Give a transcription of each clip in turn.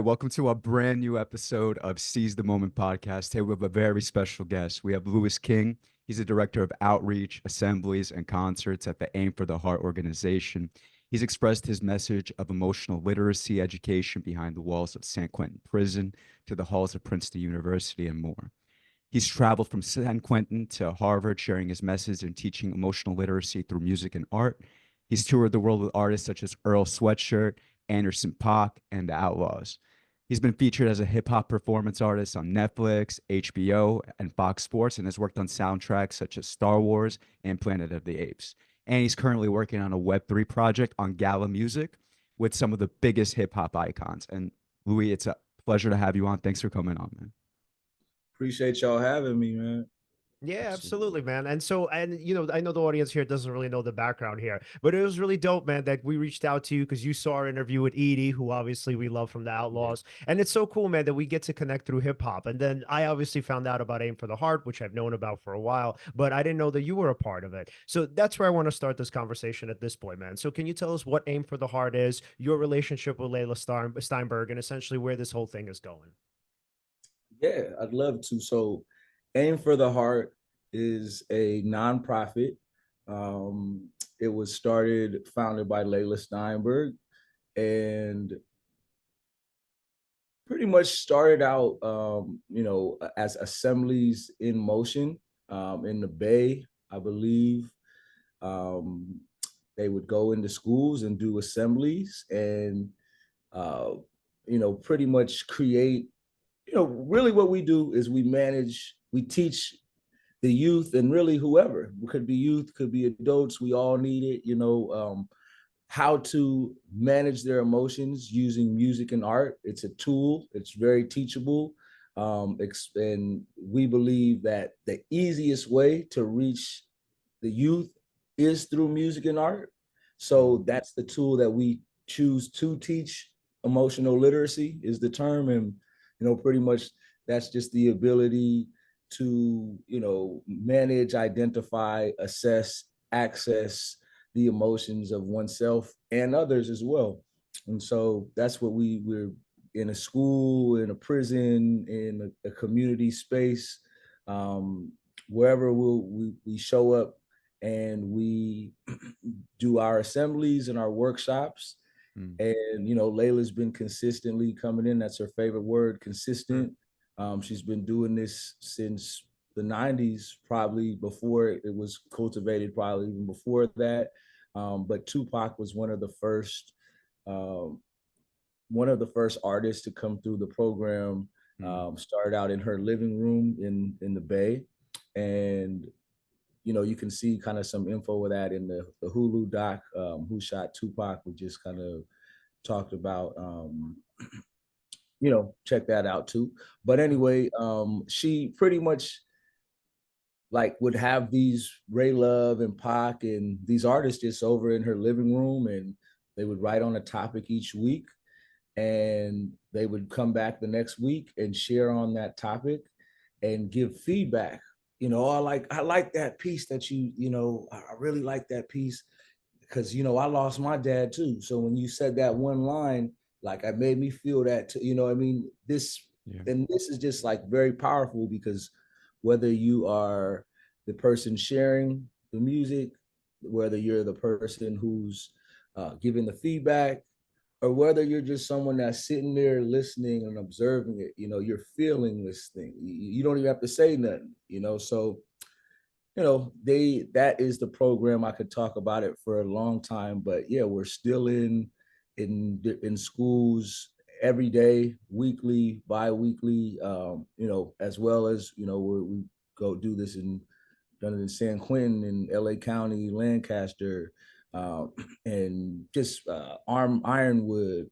Welcome to a brand new episode of Seize the Moment podcast. Today we have a very special guest. We have Louis King. He's the director of outreach, assemblies, and concerts at the Aim for the Heart organization. He's expressed his message of emotional literacy education behind the walls of San Quentin Prison to the halls of Princeton University and more. He's traveled from San Quentin to Harvard, sharing his message and teaching emotional literacy through music and art. He's toured the world with artists such as Earl Sweatshirt, Anderson Paak, and the Outlawz. He's been featured as a hip hop performance artist on Netflix, HBO, and Fox Sports, and has worked on soundtracks such as Star Wars and Planet of the Apes. And he's currently working on a Web3 project on Gala music with some of the biggest hip hop icons. And Louis, it's a pleasure to have you on. Thanks for coming on, man. Appreciate y'all having me, man. Yeah, Absolutely. absolutely, man. I know the audience here doesn't really know the background here, but it was really dope, man, that we reached out to you because you saw our interview with Edi, who obviously we love from the Yeah. Outlawz. And it's so cool, man, that we get to connect through hip hop. And then I obviously found out about Aim for the Heart, which I've known about for a while, but I didn't know that you were a part of it. So that's where I want to start this conversation at this point, man. So can you tell us what Aim for the Heart is, your relationship with Leila Steinberg, and essentially where this whole thing is going? Yeah, I'd love to. So, Aim for the Heart is a nonprofit. It was founded by Leila Steinberg, and pretty much started out, as assemblies in motion in the Bay, I believe. Um, they would go into schools and do assemblies and, uh, pretty much create really what we do is we teach the youth and really whoever, it could be youth, could be adults, we all need it, how to manage their emotions using music and art. It's a tool, it's very teachable. And we believe that the easiest way to reach the youth is through music and art. So that's the tool that we choose to teach. Emotional literacy is the term. And, pretty much that's just the ability to, manage, identify, assess, access the emotions of oneself and others as well. And so that's what we're in a school, in a prison, in a community space, um, wherever we show up and we do our assemblies and our workshops. Mm. And Layla's been consistently coming in. That's her favorite word, consistent. She's been doing this since the 90s, probably before it was cultivated, probably even before that. But Tupac was um, one of the first artists to come through the program. Started out in her living room in the Bay, and you can see kind of some info of that in the Hulu doc, Who Shot Tupac. We just kind of talked about, check that out too. But anyway, she pretty much like would have these Ray Love and Pac and these artists just over in her living room, and they would write on a topic each week, and they would come back the next week and share on that topic and give feedback. I like that piece that I really like that piece because I lost my dad too. So when you said that one line, like it made me feel that too. I mean, Yeah. this is just like very powerful because whether you are the person sharing the music, whether you're the person who's giving the feedback, or whether you're just someone that's sitting there listening and observing it, you're feeling this thing. You don't even have to say nothing, So, that is the program. I could talk about it for a long time, but yeah, we're still in schools every day, weekly, bi-weekly, as well as, we go do this done it in San Quentin in LA County, Lancaster, uh, and just Ironwood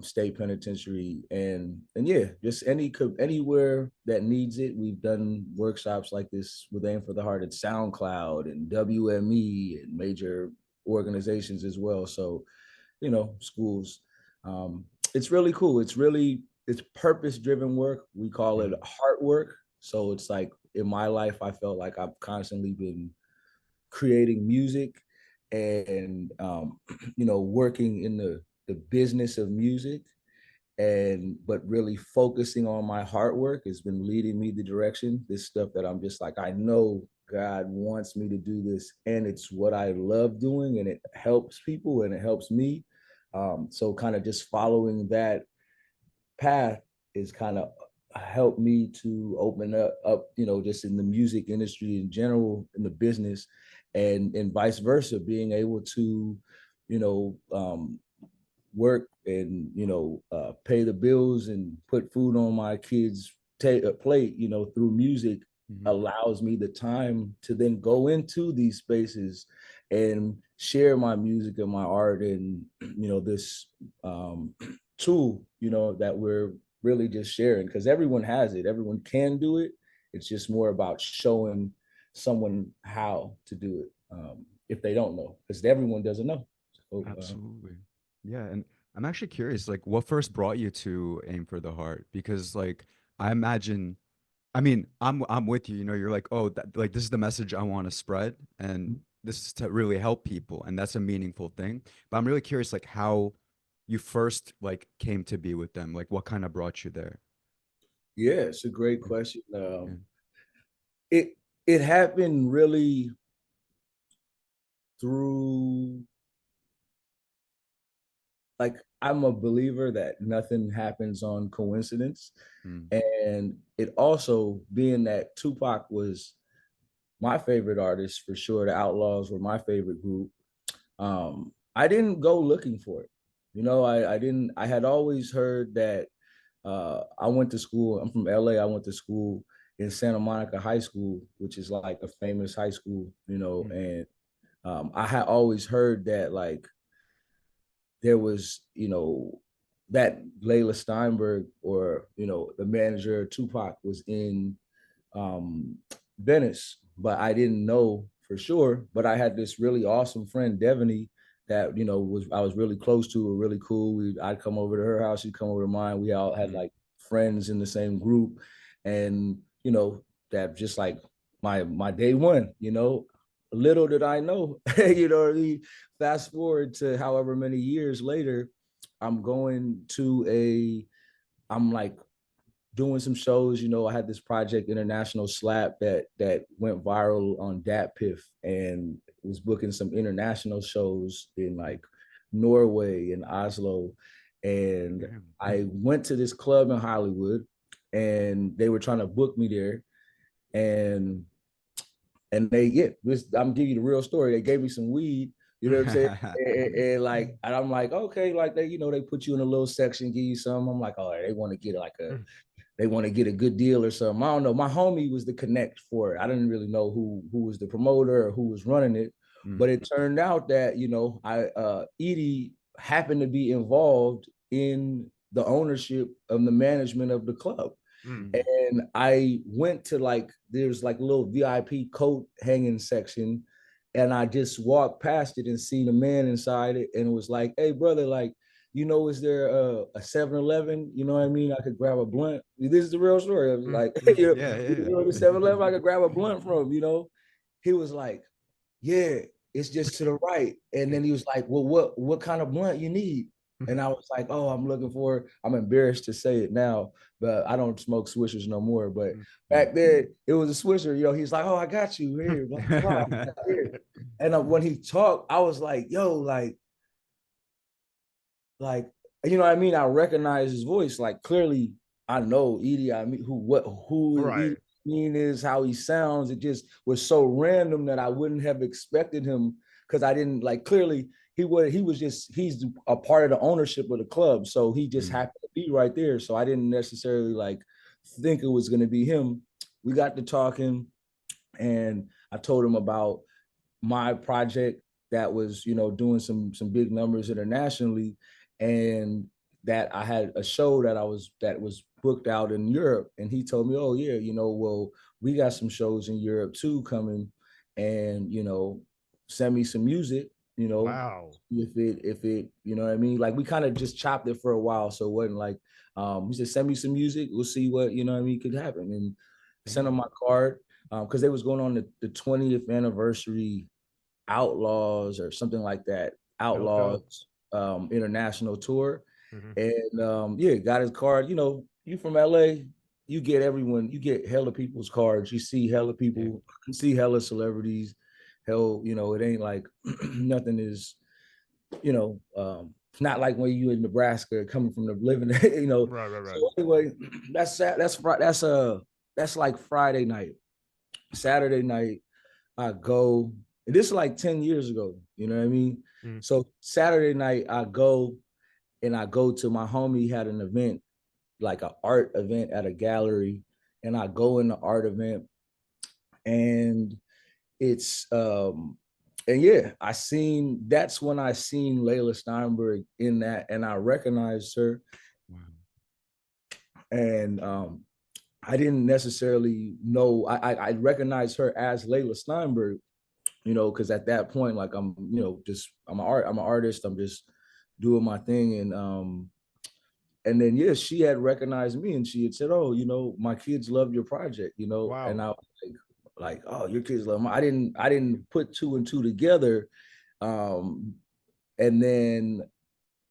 State Penitentiary, and yeah, just anywhere that needs it. We've done workshops like this with Aim for the Heart at SoundCloud and WME and major organizations as well. So, schools. Um, it's really cool. It's purpose driven work. We call it heart work. So it's like in my life, I felt like I've constantly been creating music and working in the business of music. but really focusing on my hard work has been leading me the direction. This stuff that I'm just like, I know God wants me to do this, and it's what I love doing, and it helps people and it helps me. So kind of just following that path is kind of helped me to open up, just in the music industry in general, in the business, and vice versa, being able to, you know, work and pay the bills and put food on my kids' plate, through music, allows me the time to then go into these spaces and share my music and my art, and this tool that we're really just sharing, because everyone has it, everyone can do it. It's just more about showing someone how to do it, if they don't know, because everyone doesn't know. So, Absolutely. Yeah, and I'm actually curious, like, what first brought you to Aim for the Heart? Because, like, I imagine, I mean, I'm with you. You know, you're like, oh, like this is the message I want to spread, and this is to really help people, and that's a meaningful thing. But I'm really curious, like, how you first like came to be with them. Like, what kind of brought you there? yeah, it's a great Yeah, question. yeah. It it happened really through, like, I'm a believer that nothing happens on coincidence. Mm, And it also, being that Tupac was my favorite artist for sure, the Outlawz were my favorite group. I didn't go looking for it. I didn't, I had always heard that. I went to school, I'm from LA. I went to school in Santa Monica High School, which is like a famous high school, mm, and I had always heard that, like, there was, that Leila Steinberg, or, the manager Tupac, was in um, Venice, but I didn't know for sure. But I had this really awesome friend, Devaney, that, I was really close to, or really cool. I'd come over to her house, she'd come over to mine. We all had mm. like friends in the same group, and that just like my day one. Little did I know, what I mean? Fast forward to however many years later, I'm going to I'm like doing some shows. I had this project, International Slap, that went viral on DatPiff, and was booking some international shows in like Norway and Oslo. And Damn. I went to this club in Hollywood, and they were trying to book me there. And I'm giving you the real story. They gave me some weed, you know what I'm saying? And I'm like, okay, like they put you in a little section, give you some. I'm like, oh, they want to get they want to get a good deal or something. I don't know. My homie was the connect for it. I didn't really know who was the promoter or who was running it, Mm, but it turned out that Edi happened to be involved in the ownership of the management of the club. Mm. mm. And I went to, like, there's like a little VIP coat hanging section, and I just walked past it and seen a man inside it, and it was like, hey brother, like, is there a 7-Eleven? You know what I mean? I could grab a blunt. This is the real story. I was Mm, like, mm. Yeah, yeah, yeah. the 7-Eleven I could grab a blunt from. He was like, yeah, it's just to the right. And then he was like, well, what kind of blunt you need? And I was like, oh, I'm embarrassed to say it now, but I don't smoke swishers no more. But Mm, back then it was a swisher. He's like, oh, I got you here, blah, blah, blah, here. And when he talked, I was like, yo, like, you know what I mean? I recognize his voice. Like, clearly I know Edi, I mean, who Edi Right. Mean is, how he sounds. It just was so random that I wouldn't have expected him, because I didn't, like, clearly he's a part of the ownership of the club. So he just mm, happened to be right there. So I didn't necessarily like think it was gonna be him. We got to talking, and I told him about my project that was, doing some big numbers internationally, and that I had a show that was booked out in Europe. And he told me, oh yeah, well, we got some shows in Europe too coming, and send me some music, Wow. if it, you know what I mean? Like, we kind of just chopped it for a while, so it wasn't like, he said, send me some music, we'll see what, you know what I mean, could happen. And sent him damn. my card, because they was going on the 20th anniversary Outlawz or something like that, Dope, dope. Outlawz international tour. And yeah, got his card. You know, you from LA, you get hella people's cards. You see hella people, you see hella celebrities. Hell, you know, it ain't like nothing is, you know, it's not like when you in Nebraska coming from the living, you know. Right, right, right. So anyway, that's like Friday night. Saturday night, I go, and this is like 10 years ago, you know what I mean? So Saturday night, I go to my homie had an event, like an art event at a gallery, and I go in the art event, and it's and yeah, that's when I seen Leila Steinberg in that, and I recognized her. Wow. And I didn't necessarily know, I recognized her as Leila Steinberg, you know, because at that point, like I'm, you know, I'm an artist, I'm just doing my thing. And then yeah, she had recognized me, and she had said, "Oh, you know, my kids loved your project," you know. Wow. And I was like, "Oh, your kids love my." I didn't put two and two together. And then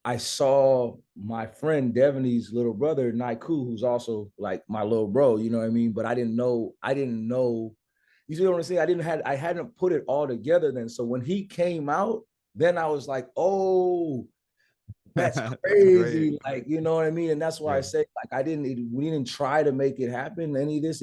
I saw my friend Devaney's little brother, Naiku, who's also like my little bro, you know what I mean? But I didn't know, you see what I'm saying? I hadn't put it all together then. So when he came out, then I was like, oh, that's crazy. Great. Like, you know what I mean? And that's why I say, like, we didn't try to make it happen, any of this.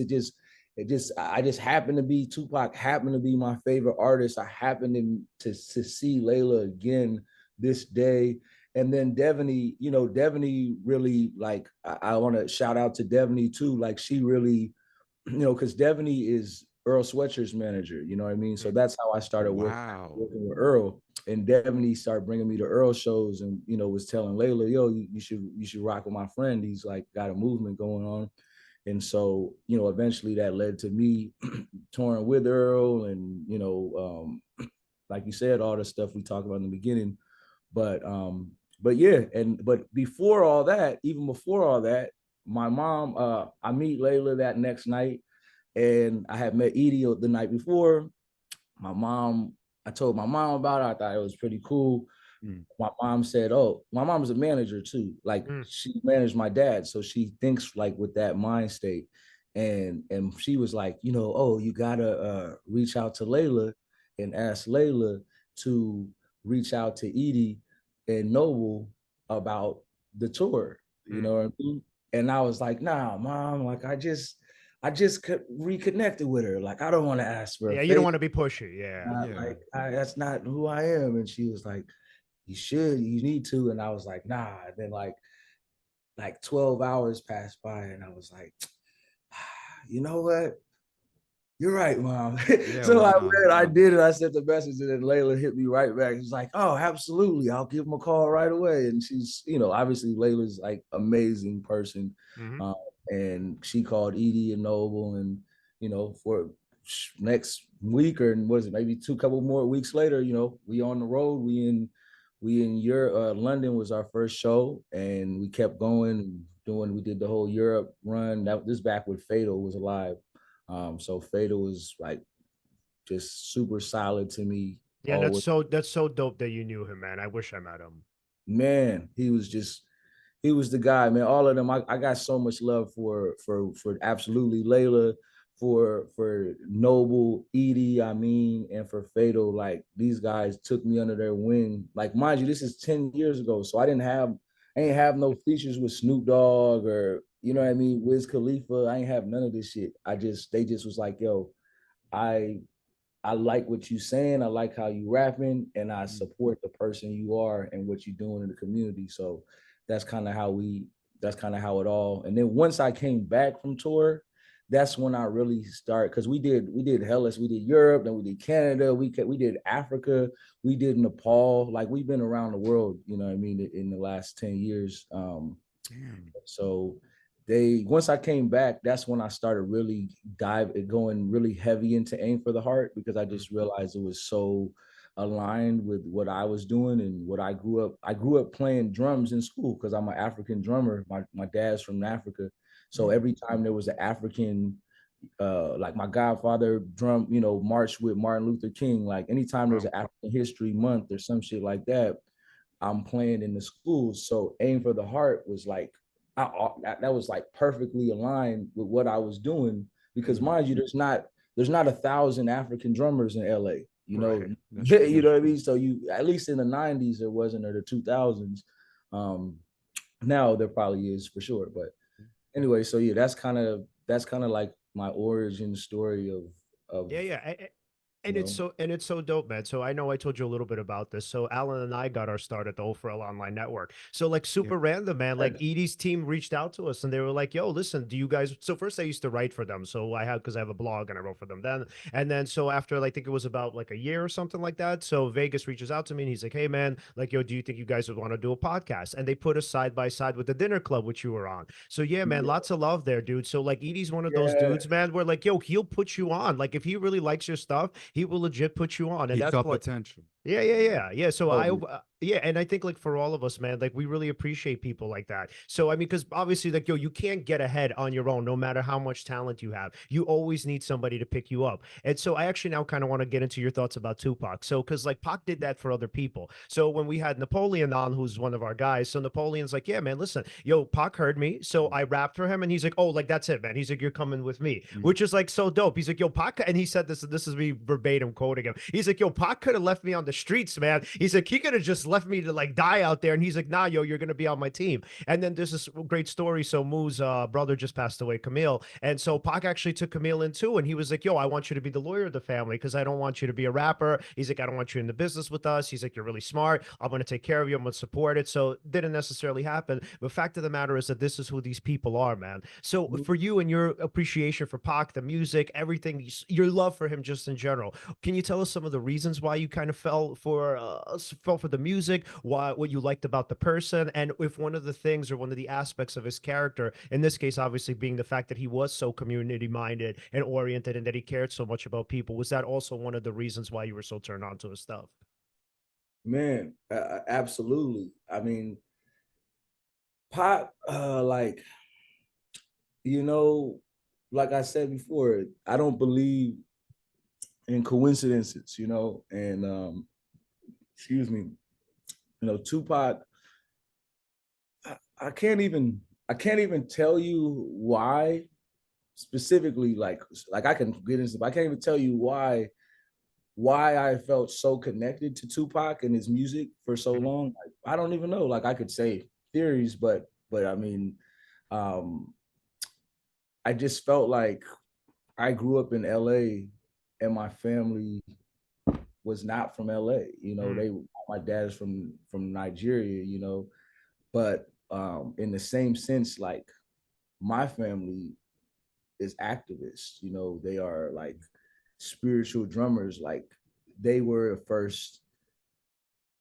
I just happened to be, Tupac happened to be my favorite artist. I happened to see Leila again this day. And then Devaney, you know, Devaney really, like, I want to shout out to Devaney too. Like, she really, you know, because Devaney is Earl Sweatshirt's manager, you know what I mean? So that's how I started working with Earl. And Devaney started bringing me to Earl shows, and, you know, was telling Leila, yo, you should rock with my friend. He's like got a movement going on. And so, you know, eventually that led to me touring with Earl, and, you know, like you said, all the stuff we talked about in the beginning. But yeah, but before all that, even before all that, my mom, I meet Leila that next night, and I had met Edi the night before. I told my mom about it. I thought it was pretty cool. My mom said, "Oh, my mom's a manager too. Like, she managed my dad, so she thinks like with that mind state." And she was like, you know, "Oh, you gotta reach out to Leila and ask Leila to reach out to Edi and Noble about the tour." You know what I mean? And I was like, "Nah, mom. Like, I just reconnected with her. Like, I don't want to ask for a Yeah, you favor. don't want to be pushy. Yeah. Like, that's not who I am." And she was like, you need to. And I was like, nah. And then like 12 hours passed by, and I was like, you know what? You're right, mom. So I did it. I sent the message, and then Leila hit me right back. She's like, "Oh, absolutely. I'll give him a call right away." And she's, you know, obviously Leila's like amazing person. And she called Edi and Noble, and, you know, for next week, or what is it, maybe couple more weeks later, you know, we on the road. We in Europe. London was our first show, and we kept going and we did the whole Europe run. This back when Fatal was alive. So Fatal was like just super solid to me. Yeah, that's so dope that you knew him, man. I wish I met him. Man, he was the guy, man. All of them, I got so much love for absolutely Leila, for Noble, Edi, I mean, and for Fatal. Like, these guys took me under their wing. Like, mind you, this is 10 years ago, so I ain't have no features with Snoop Dogg, or, you know what I mean, Wiz Khalifa. I ain't have none of this shit. They just was like, yo, I like what you saying. I like how you rapping, and I support the person you are and what you're doing in the community. So that's kind of how it all. And then once I came back from tour, that's when I really start, because we did Hellas, we did Europe, then we did Canada, we did Africa, we did Nepal. Like, we've been around the world, you know what I mean, in the last 10 years. So once I came back, that's when I started really going really heavy into Aim for the Heart, because I just realized it was so aligned with what I was doing and what I grew up playing drums in school, because I'm an African drummer. My dad's from Africa. So every time there was an African, like my godfather drum, you know, marched with Martin Luther King, like anytime there was an African History Month or some shit like that, I'm playing in the schools. So Aim for the Heart was like, that was like perfectly aligned with what I was doing, because mind you, there's not 1,000 African drummers in LA, you know. Right. You know what I mean? So you, at least in the 90s there wasn't, or the 2000s. Now there probably is for sure, but anyway, so yeah, that's kind of like my origin story of Yeah. you And it's know. so dope, man. So I know I told you a little bit about this. So Alan and I got our start at the O4L Online Network. So like super random, man. Like Edie's team reached out to us and they were like, "Yo, listen, do you guys?" So first I used to write for them. So I had, because I have a blog and I wrote for them then. And then so after, like, I think it was about like a year or something like that. So Vegas reaches out to me and he's like, "Hey, man, like, yo, do you think you guys would want to do a podcast?" And they put us side by side with the Dinner Club, which you were on. So yeah, man, lots of love there, dude. So like Edie's one of those Yeah, dudes, man, where like, yo, he'll put you on. Like if he really likes your stuff, he will legit put you on. And He that's saw what, potential. yeah. So totally. yeah, and I think like for all of us, man, like we really appreciate people like that. So I mean, because obviously, like, yo, you can't get ahead on your own, no matter how much talent you have. You always need somebody to pick you up. And so I actually now kind of want to get into your thoughts about Tupac. So because like Pac did that for other people. So when we had Napoleon on, who's one of our guys, so Napoleon's like, yeah, man, listen, yo, Pac heard me, so I rapped for him, and he's like, oh, like that's it, man. He's like, you're coming with me, which is like so dope. He's like, yo, Pac, and he said this. This is me verbatim quoting him. He's like, yo, Pac could have left me on the streets, man. He's like, he could have just left me to like die out there. And he's like, nah, yo, you're gonna be on my team. And then there's this great story. So Moo's brother just passed away, Camille. And so Pac actually took Camille in too. And he was like, yo, I want you to be the lawyer of the family because I don't want you to be a rapper. He's like, I don't want you in the business with us. He's like, you're really smart. I'm gonna take care of you. I'm gonna support it. So it didn't necessarily happen. But fact of the matter is that this is who these people are, man. So for you and your appreciation for Pac, the music, everything, your love for him just in general, can you tell us some of the reasons why you kind of fell for the music, why, what you liked about the person, and if one of the things or one of the aspects of his character, in this case obviously being the fact that he was so community minded and oriented and that he cared so much about people, was that also one of the reasons why you were so turned on to his stuff? Man, absolutely. I mean, Pop, like, you know, like I said before, I don't believe in coincidences, you know, and excuse me, you know, Tupac, I can't even tell you why specifically, like I can get into, but I can't even tell you why I felt so connected to Tupac and his music for so long. Like, I don't even know. Like I could say theories, but I mean, um, I just felt like I grew up in LA and my family was not from LA. You know, my dad is from Nigeria, you know, but in the same sense, like my family is activists, you know, they are like spiritual drummers. Like they were the first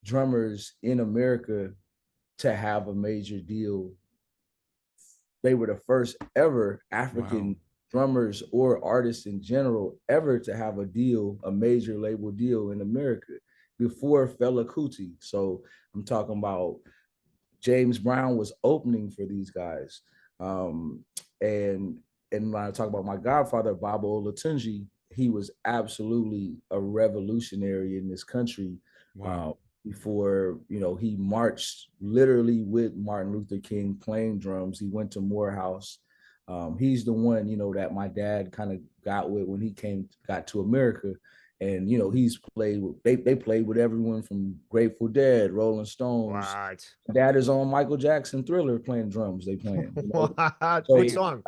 drummers in America to have a major deal. They were the first ever African drummers or artists in general ever to have a deal, a major label deal in America before Fela Kuti. So I'm talking about James Brown was opening for these guys. And when I talk about my godfather, Baba Olatunji, he was absolutely a revolutionary in this country. Before, you know, he marched literally with Martin Luther King playing drums. He went to Morehouse. He's the one, you know, that my dad kind of got with when he got to America. And, you know, he's played with, they played with everyone from Grateful Dead, Rolling Stones. What? Dad is on Michael Jackson Thriller playing drums. They playing, you know? What? So, Which song?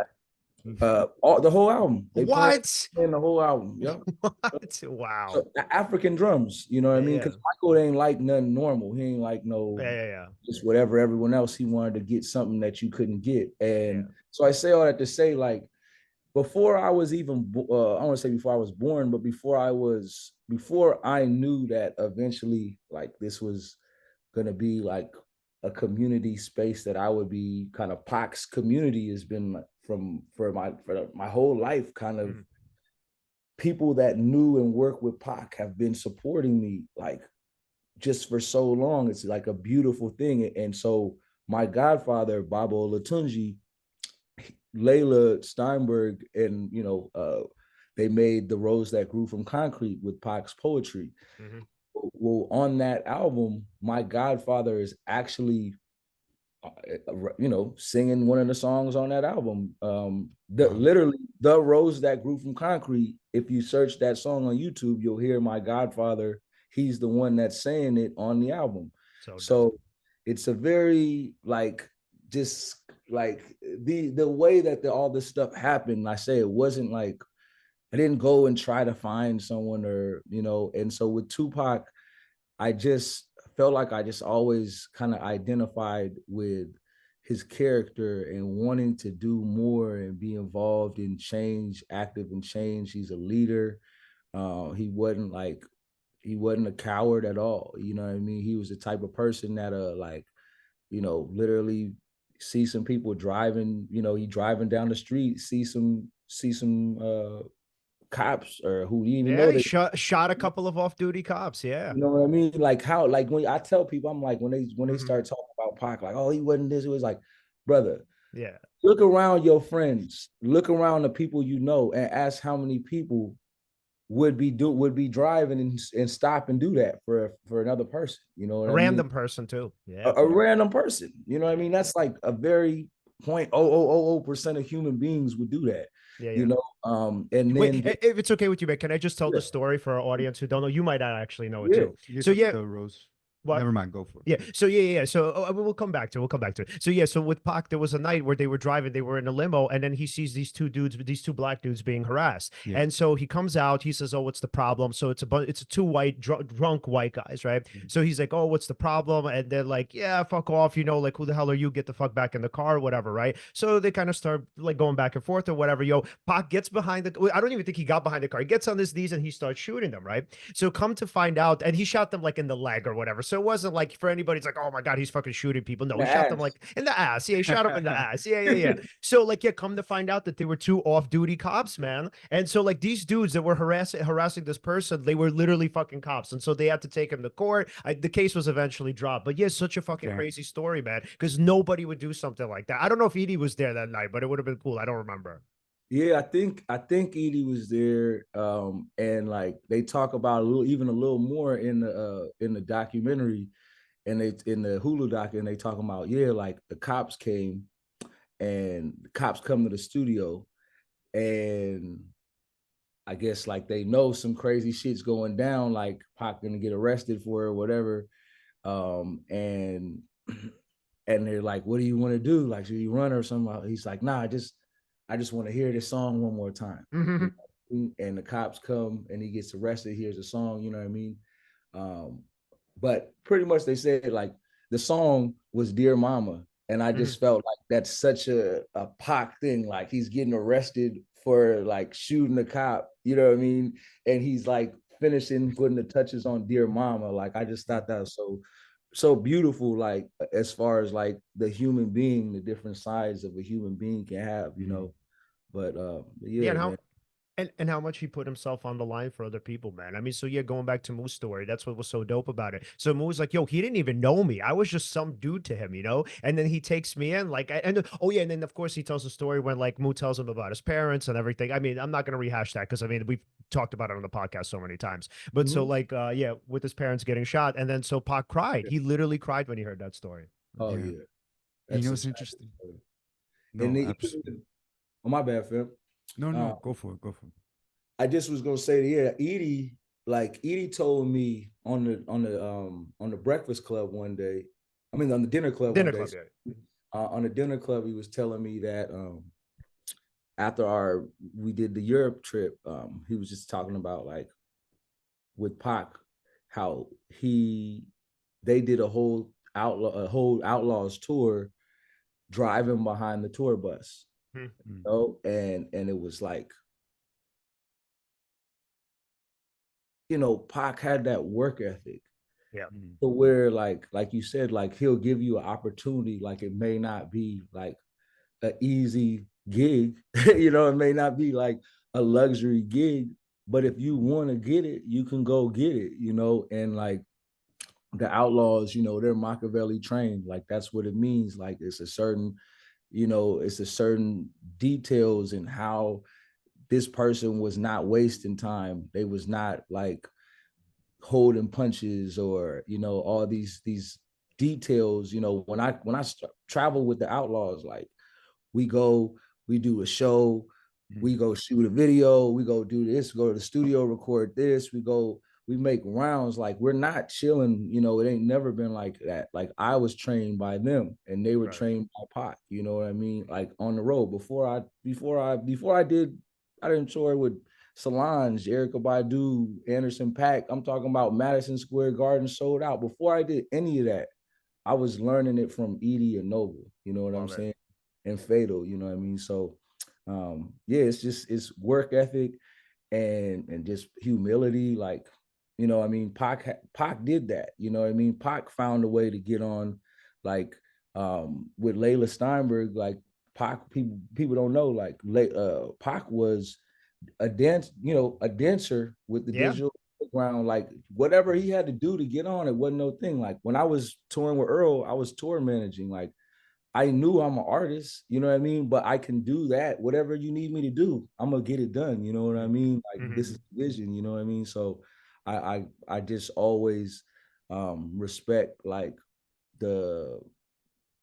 the whole album. They What? playing the whole album. Yep. What? Wow. So African drums, you know what I mean? Yeah. Because Michael ain't like nothing normal. He ain't like no Yeah. just whatever everyone else. He wanted to get something that you couldn't get. And Yeah. so I say all that to say, like, before I was even, I don't want to say before I was born, but before I knew that eventually, like, this was going to be like a community space that I would be kind of. Pac's community has been for my whole life, kind of. People that knew and worked with Pac have been supporting me like just for so long. It's like a beautiful thing. And so my godfather, Baba Olatunji, Leila Steinberg, and you know, they made The Rose That Grew from Concrete with Pac's poetry. well, on that album, my godfather is actually, singing one of the songs on that album. Literally, the Rose That Grew from Concrete. If you search that song on YouTube, you'll hear my godfather. He's the one that's saying it on the album. So it's a very just the way that all this stuff happened. I say it wasn't like I didn't go and try to find someone and so with Tupac, I just felt like I just always kind of identified with his character and wanting to do more and be involved in change, active in change. He's a leader. He wasn't a coward at all. You know what I mean? He was the type of person that literally see some people driving, he driving down the street, see some cops or who you even know he shot a couple of off-duty cops. Yeah. You know what I mean? When I tell people, I'm like, when they start talking about Pac, like, oh, he wasn't this, it was like, brother, yeah. Look around your friends, look around the people you know, and ask how many people would be driving and stop and do that for another person. You know what I mean? Random person too. Yeah. A random person. You know what I mean? That's like a very 0.0000% of human beings would do that. Yeah. You know, and Wait, then if it's okay with you, man, can I just tell the story for our audience who don't know? You might not actually know it too. So the Rose. What? Never mind, go for it. Yeah. So yeah. So we'll come back to it. So yeah. So with Pac, there was a night where they were driving. They were in a limo, and then he sees these two black dudes being harassed. Yeah. And so he comes out. He says, "Oh, what's the problem?" So it's two drunk white guys, right? Mm-hmm. So he's like, "Oh, what's the problem?" And they're like, "Yeah, fuck off. You know, like who the hell are you? Get the fuck back in the car, or whatever, right?" So they kind of start like going back and forth or whatever. Pac gets behind the. I don't even think he got behind the car. He gets on his knees and he starts shooting them, right? So come to find out, and he shot them like in the leg or whatever. So it wasn't like for anybody's like, oh my God, he's fucking shooting people. No, he shot them like in the ass. Yeah, he shot him in the ass. Yeah. So come to find out that they were two off-duty cops, man. And so like these dudes that were harassing this person, they were literally fucking cops. And so they had to take him to court. The case was eventually dropped. But yeah, such a fucking crazy story, man. Because nobody would do something like that. I don't know if Edi was there that night, but it would have been cool. I don't remember. Yeah, I think Edi was there, and like they talk about a little more in the documentary. And they in the Hulu doc, and they talking about like the cops came, and the cops come to the studio, and I guess like they know some crazy shit's going down, like Pac gonna get arrested for it or whatever, and they're like, "What do you want to do? Like, should you run or something?" He's like, "Nah, I just want to hear this song one more time." Mm-hmm. And the cops come, and he gets arrested. Here's the song, you know what I mean? But pretty much they said like the song was Dear Mama. And I just felt like that's such a Pac thing. Like he's getting arrested for like shooting a cop, you know what I mean? And he's like finishing putting the touches on Dear Mama. Like I just thought that was so beautiful, like as far as like the human being, the different sides of a human being can have, you know. But yeah, man. And how much he put himself on the line for other people, man. I mean, so yeah, going back to Moo's story, that's what was so dope about it. So Moo's like, yo, he didn't even know me. I was just some dude to him, you know? And then he takes me in, like, and oh yeah, and then of course he tells the story when like Moo tells him about his parents and everything. I mean, I'm not gonna rehash that because I mean we've talked about it on the podcast so many times. But so like yeah, with his parents getting shot, and then so Pac cried. He literally cried when he heard that story. Oh yeah. You know what's interesting? No, absolutely. Oh, my bad, Phil. No, go for it. I just was gonna say, yeah, Edi told me on the Breakfast Club one day. I mean, on the dinner club. On the dinner club, he was telling me that after we did the Europe trip, he was just talking about like with Pac, how they did a whole Outlawz tour, driving behind the tour bus. You know, and it was like, you know, Pac had that work ethic. Yeah. To where like you said, like he'll give you an opportunity, like it may not be like an easy gig, you know, it may not be like a luxury gig, but if you want to get it, you can go get it, you know. And like the Outlawz, you know, they're Machiavelli trained. Like that's what it means. Like it's a certain details in how this person was not wasting time. They was not like holding punches or, you know, all these details. You know, when I travel with the Outlawz, like we go, we do a show, we go shoot a video, we go do this, go to the studio, record this, we make rounds. Like we're not chilling, you know, it ain't never been like that. Like I was trained by them and they were trained by Paak, you know what I mean? Like on the road before I didn't tour with Solange, Erykah Badu, Anderson .Paak. I'm talking about Madison Square Garden sold out. Before I did any of that, I was learning it from Edi and Noble, you know what I'm saying? And Fatal, you know what I mean? So yeah, it's work ethic and just humility. Like, you know, I mean, Paak did that, you know what I mean? Paak found a way to get on, like with Leila Steinberg. Like Paak, people don't know, like Paak was a dancer with the digital background. Like whatever he had to do to get on, it wasn't no thing. Like when I was touring with Earl, I was tour managing. Like I knew I'm an artist, you know what I mean? But I can do that. Whatever you need me to do, I'm gonna get it done. You know what I mean? Like this is vision, you know what I mean? So I just always respect like the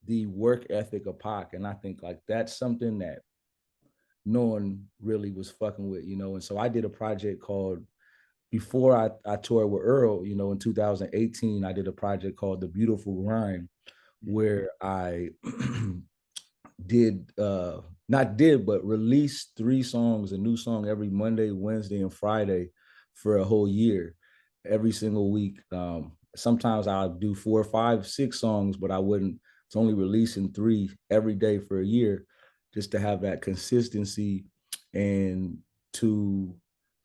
work ethic of Pac. And I think like that's something that no one really was fucking with, you know. And so I did a project called, before I toured with Earl, you know, in 2018, I did a project called The Beautiful Grind, where I but released 3 songs, a new song every Monday, Wednesday, and Friday for a whole year, every single week. Sometimes I'll do 4, 5, 6 songs, but it's only releasing 3 every day for a year, just to have that consistency and to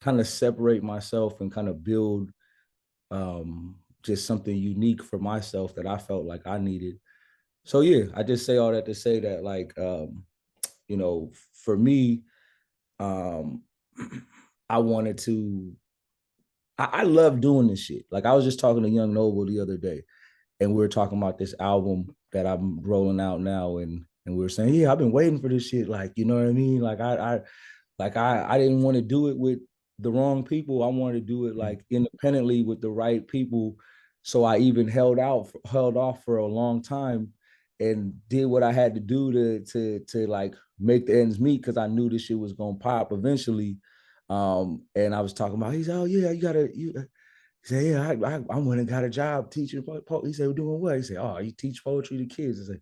kind of separate myself and kind of build just something unique for myself that I felt like I needed. So yeah, I just say all that to say that, like, you know, for me, I wanted to, I love doing this shit. Like I was just talking to Young Noble the other day, and we were talking about this album that I'm rolling out now, and we were saying, yeah, I've been waiting for this shit. Like, you know what I mean? Like I didn't want to do it with the wrong people. I wanted to do it like independently with the right people. So I even held off for a long time and did what I had to do to like make the ends meet, because I knew this shit was gonna pop eventually. And I was talking about, he said, oh yeah, he said, yeah, I went and got a job teaching poetry. He said, we're doing what? He said, oh, you teach poetry to kids. I said,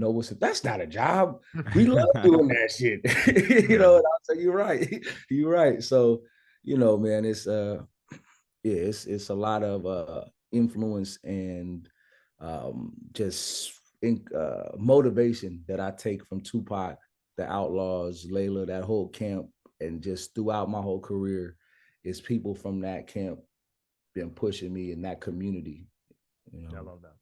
no, said, that's not a job. We love doing that shit. You know, and I was like, you're right. You're right. So, you know, man, it's it's a lot of influence and just motivation that I take from Tupac, the Outlawz, Leila, that whole camp, and just throughout my whole career, is people from that camp been pushing me in that community. You know? I love that.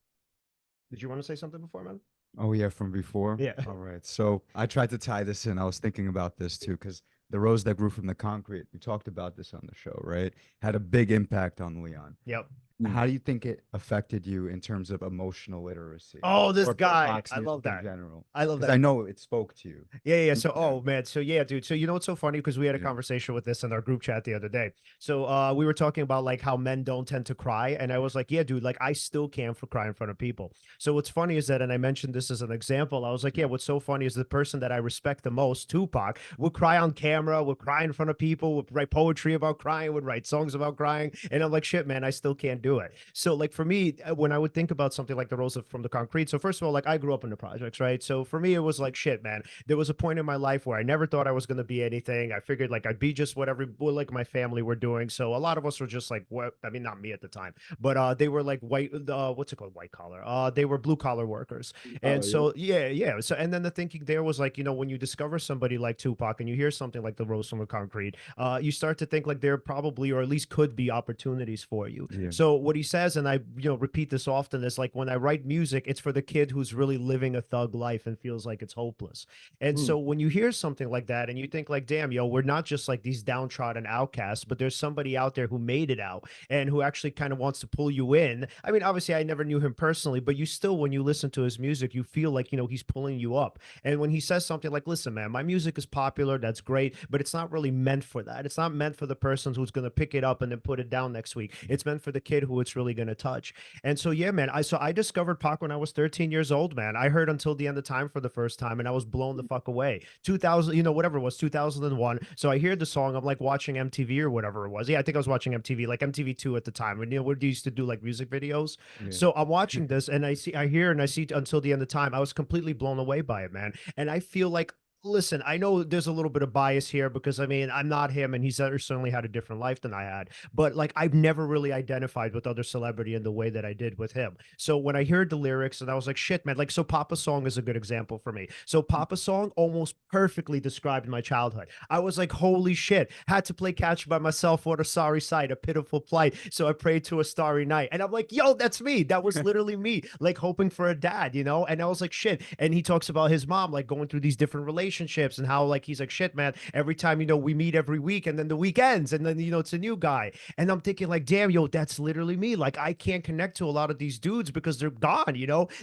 Did you want to say something before, man? Oh yeah, from before? Yeah. All right. So I tried to tie this in. I was thinking about this too, because the rose that grew from the concrete, we talked about this on the show, right? Had a big impact on Leon. Yep. How do you think it affected you in terms of emotional literacy? Oh, this or guy. Pac's I love music in that. general? I love 'Cause that. I know it spoke to you. Yeah. So, oh man. So yeah, dude. So you know what's so funny? Because we had a Yeah. conversation with this in our group chat the other day. So we were talking about like how men don't tend to cry, and I was like, yeah, dude, like I still can for cry in front of people. So what's funny is that, and I mentioned this as an example, I was like, yeah, what's so funny is the person that I respect the most, Tupac, would cry on camera, would cry in front of people, would write poetry about crying, would write songs about crying, and I'm like, shit, man, I still can't do it. So like for me, when I would think about something like the Rose from the Concrete, so first of all, like I grew up in the projects, right? So for me, it was like, shit, man, there was a point in my life where I never thought I was going to be anything. I figured like I'd be just whatever like my family were doing. So a lot of us were just like, what? I mean, not me at the time, but they were like white, what's it called? White collar. They were blue collar workers. And so, yeah. So, and then the thinking there was like, you know, when you discover somebody like Tupac and you hear something like the Rose from the Concrete, you start to think like there probably, or at least could be opportunities for you. Yeah. So what he says, and I, repeat this often, is like, when I write music, it's for the kid who's really living a thug life and feels like it's hopeless. And Mm. so when you hear something like that and you think like, damn, we're not just like these downtrodden outcasts, but there's somebody out there who made it out and who actually kind of wants to pull you in. I mean, obviously I never knew him personally, but you still, when you listen to his music, you feel like, he's pulling you up. And when he says something like, listen, man, my music is popular, that's great, but it's not really meant for that. It's not meant for the person who's going to pick it up and then put it down next week. It's meant for the kid who it's really going to touch. And so, yeah, man, I discovered Pac when I was 13 years old, man. I heard Until the End of Time for the first time and I was blown the fuck away. 2000, whatever it was, 2001. So I hear the song, I'm like watching MTV or whatever it was. Yeah, I think I was watching MTV, like MTV2 at the time. And what they used to do, like music videos. Yeah. So I'm watching this and I hear and I see Until the End of Time. I was completely blown away by it, man. And I feel like, listen, I know there's a little bit of bias here because I mean, I'm not him and he's certainly had a different life than I had, but like I've never really identified with other celebrity in the way that I did with him. So when I heard the lyrics and I was like, shit, man, like, so Papa Song is a good example for me. So Papa Song almost perfectly described my childhood. I was like, holy shit, had to play catch by myself. What a sorry sight, a pitiful plight. So I prayed to a starry night. And I'm like, yo, that's me. That was literally me, like hoping for a dad, And I was like, shit. And he talks about his mom, like going through these different relationships and how like he's like, shit, man, every time we meet every week and then the weekends and then it's a new guy. And I'm thinking like, damn, that's literally me. Like I can't connect to a lot of these dudes because they're gone.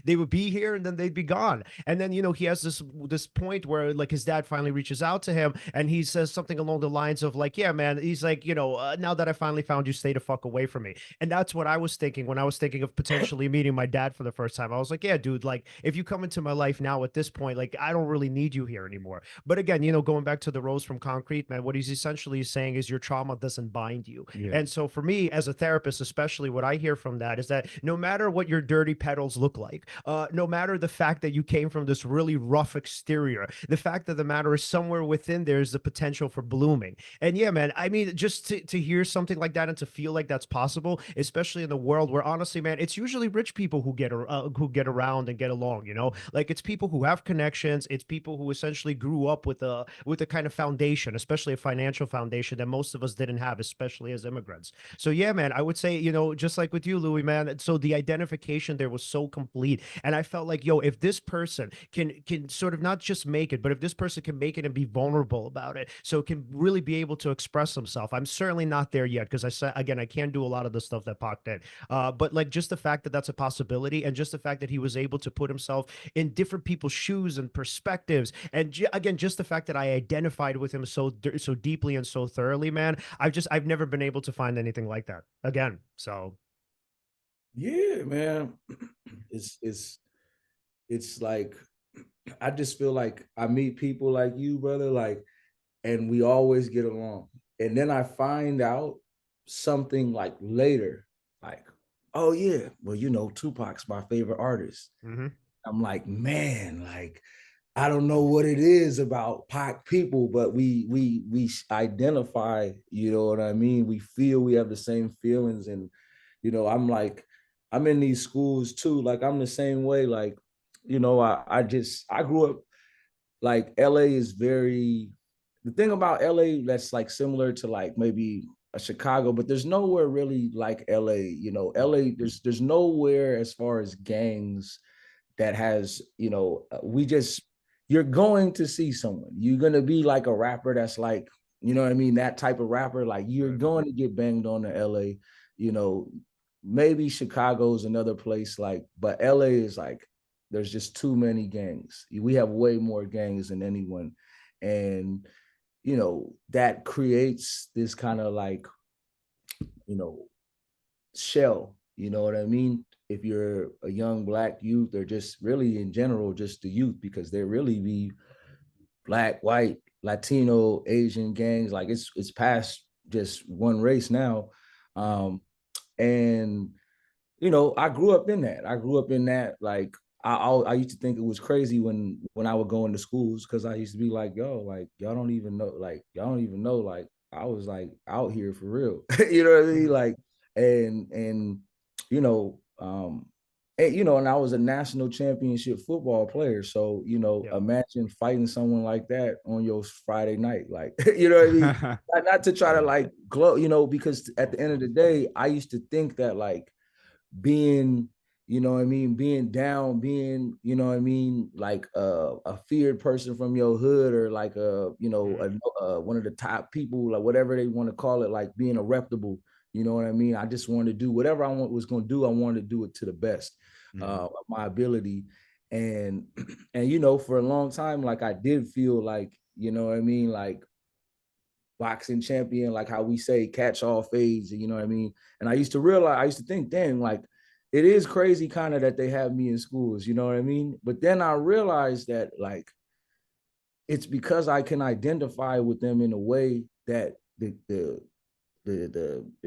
They would be here and then they'd be gone. And then he has this point where like his dad finally reaches out to him and he says something along the lines of like, yeah, man, he's like, now that I finally found you, stay the fuck away from me. And that's what I was thinking when I was thinking of potentially meeting my dad for the first time. I was like, yeah, dude, like if you come into my life now at this point, like I don't really need you here anymore. But again, going back to the Rose from Concrete, man, what he's essentially saying is your trauma doesn't bind you. Yeah. And so for me as a therapist, especially, what I hear from that is that no matter what your dirty petals look like, no matter the fact that you came from this really rough exterior, the fact of the matter is somewhere within there's the potential for blooming. And yeah, man, I mean, just to hear something like that and to feel like that's possible, especially in the world where honestly, man, it's usually rich people who get around and get along, like it's people who have connections. It's people who essentially grew up with a kind of foundation, especially a financial foundation that most of us didn't have, especially as immigrants. So yeah, man, I would say, just like with you, Louis, man, so the identification there was so complete. And I felt like, yo, if this person can sort of not just make it, but if this person can make it and be vulnerable about it, so it can really be able to express himself. I'm certainly not there yet because I said, again, I can't do a lot of the stuff that Pac did. But like just the fact that that's a possibility and just the fact that he was able to put himself in different people's shoes and perspectives. And again, just the fact that I identified with him so deeply and so thoroughly, man, I've never been able to find anything like that again. So yeah, man, it's like I just feel like I meet people like you, brother, like, and we always get along. And then I find out something like later, like, oh yeah, well, Tupac's my favorite artist. mm-hmm. I'm like, man, like, I don't know what it is about Paak people, but we identify, you know what I mean? We feel we have the same feelings. And, I'm like, I'm in these schools too. Like, I'm the same way. Like, I grew up, like, LA is the thing about LA that's like similar to like maybe a Chicago, but there's nowhere really like LA, LA, there's nowhere as far as gangs that has, you're going to see someone. You're going to be like a rapper that's like, you know what I mean? That type of rapper, like you're going to get banged on in LA, maybe Chicago's another place, like, but LA is like, there's just too many gangs. We have way more gangs than anyone. And, that creates this kind of like, shell, you know what I mean? If you're a young Black youth, or just really in general, just the youth, because there really be Black, white, Latino, Asian gangs. Like it's past just one race now. And, I grew up in that. Like I used to think it was crazy when I would go into schools, because I used to be like, yo, like, y'all don't even know, like, I was like out here for real. You know what I mean? Like, and and I was a national championship football player. So, imagine fighting someone like that on your Friday night. Like, you know what I mean? Not to try to like glow, because at the end of the day, I used to think that like being, you know what I mean, being down, being, you know what I mean, like a feared person from your hood, or like one of the top people, like whatever they want to call it, like being a reputable, you know what I mean. I just wanted to do whatever was going to do. I wanted to do it to the best of my ability. And for a long time, like I did feel like, you know what I mean, like boxing champion, like how we say catch all fades, you know what I mean? And I used to think, dang, like it is crazy kind of that they have me in schools, you know what I mean? But then I realized that like it's because I can identify with them in a way that the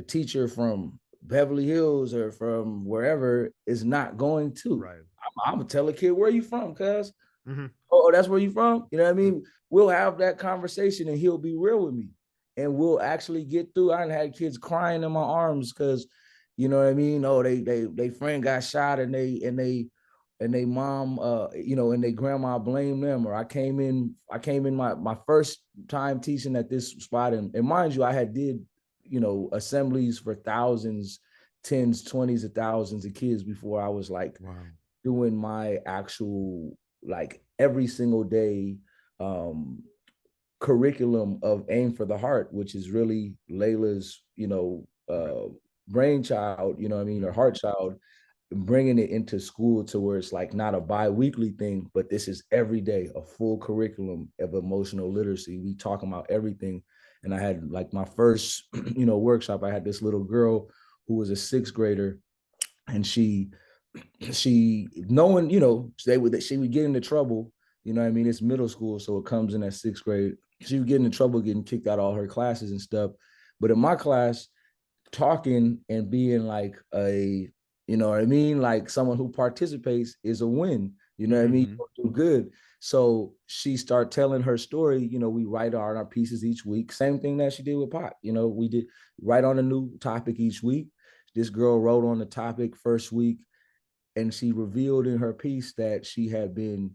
teacher from Beverly Hills or from wherever is not going to. Right. I'm gonna tell a kid, where are you from, cuz? Mm-hmm. Oh, that's where you from? You know what I mean? We'll have that conversation and he'll be real with me. And we'll actually get through. I had kids crying in my arms because, you know what I mean? Oh, they friend got shot and they mom and they grandma blamed them. Or I came in my first time teaching at this spot. And mind you, I had did, assemblies for thousands, tens, 20s of thousands of kids before I was like doing my actual like every single day curriculum of Aim for the Heart, which is really Leila's, brainchild, you know what I mean, or heart child, bringing it into school to where it's like not a bi-weekly thing, but this is every day, a full curriculum of emotional literacy. We talk about everything. And I had like my first, workshop, I had this little girl who was a sixth grader, and she knowing, she would get into trouble, you know what I mean? It's middle school, so it comes in at sixth grade. She would get into trouble getting kicked out of all her classes and stuff. But in my class, talking and being like you know what I mean? Like someone who participates is a win. You know what I mean? You do good. So she started telling her story. We write our pieces each week. Same thing that she did with Paak. We did write on a new topic each week. This girl wrote on the topic first week, and she revealed in her piece that she had been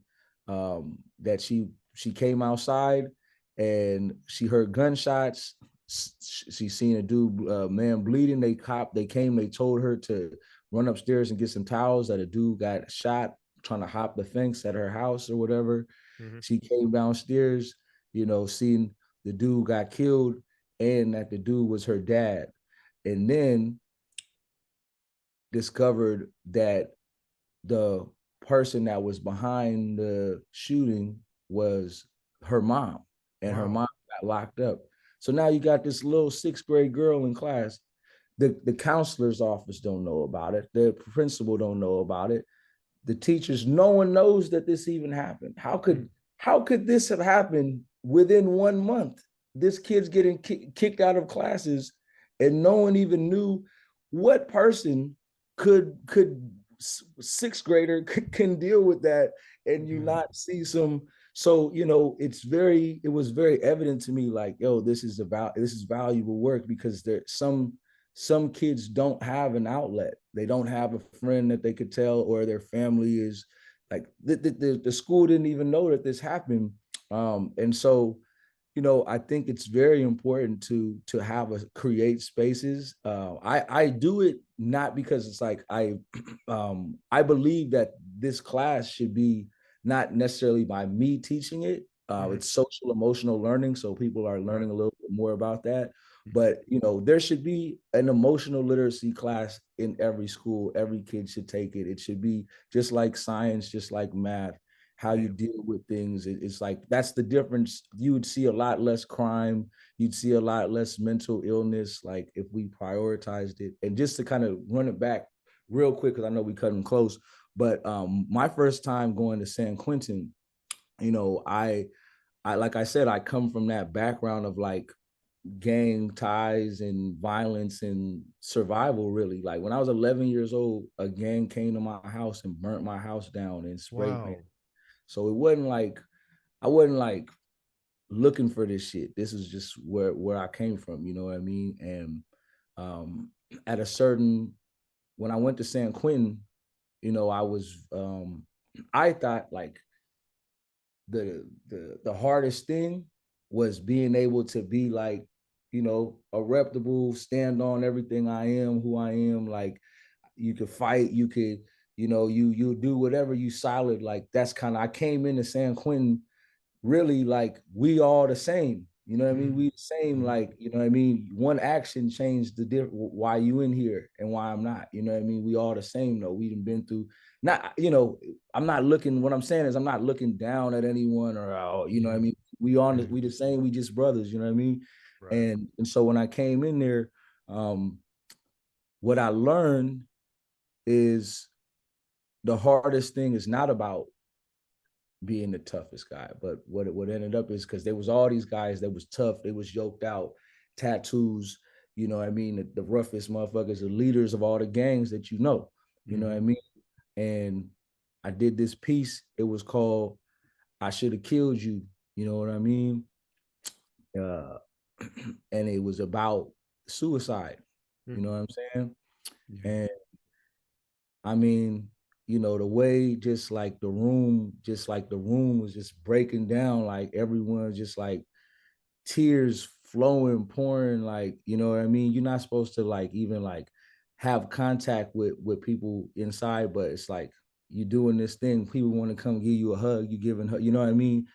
that she came outside and she heard gunshots. She seen a man bleeding. They came, they told her to run upstairs and get some towels, that a dude got shot trying to hop the fence at her house or whatever. She came downstairs, seeing the dude got killed and that the dude was her dad. And then discovered that the person that was behind the shooting was her mom, and her mom got locked up. So now you got this little sixth grade girl in class. The counselor's office don't know about it. The principal don't know about it. The teachers, no one knows that this even happened. How could this have happened within 1 month? This kid's getting kicked out of classes, and no one even knew. What person could sixth grader can deal with that, and you not see some. So it was very evident to me, like, yo, this is valuable work, because there some kids don't have an outlet. They don't have a friend that they could tell, or their family is like the school didn't even know that this happened. And so I think it's very important to create spaces. I do it not because it's like I believe that this class should be not necessarily by me teaching it. It's social emotional learning, so people are learning a little bit more about that. But there should be an emotional literacy class in every school. Every kid should take it. It should be just like science, just like math. How you deal with things. It's like, that's the difference. You would see a lot less crime. You'd see a lot less mental illness, like if we prioritized it. And just to kind of run it back real quick, because I know we cut them close, but my first time going to San Quentin, I like I said, I come from that background of like gang ties and violence and survival, really. Like when I was 11 years old, a gang came to my house and burnt my house down and sprayed paint. So it wasn't like, I wasn't like looking for this shit. This is just where I came from, you know what I mean? And at a certain, when I went to San Quentin, I was, I thought like the hardest thing was being able to be like, a reputable, stand on everything I am, who I am. Like you could fight, you could, you know, you do whatever, you solid. Like that's kind of, I came into San Quentin really like we all the same. You know what I mean? We the same, like, you know what I mean? One action changed the different why you in here and why I'm not. You know what I mean? We all the same though. We done been through not, you know, I'm not looking, what I'm saying is I'm not looking down at anyone or you know what I mean? We the same, we just brothers, you know what I mean? Right. And so when I came in there, what I learned is the hardest thing is not about being the toughest guy. But what ended up is because there was all these guys that was tough, they was yoked out, tattoos, you know what I mean, the roughest motherfuckers, the leaders of all the gangs that you know what I mean? And I did this piece, it was called I Should Have Killed You, you know what I mean? And it was about suicide, you know what I'm saying? And I mean, you know, the way just like the room was just breaking down, like everyone just like tears flowing, pouring, like, you know what I mean? You're not supposed to like even like have contact with people inside, but it's like you doing this thing, people want to come give you a hug, you giving her, you know what I mean?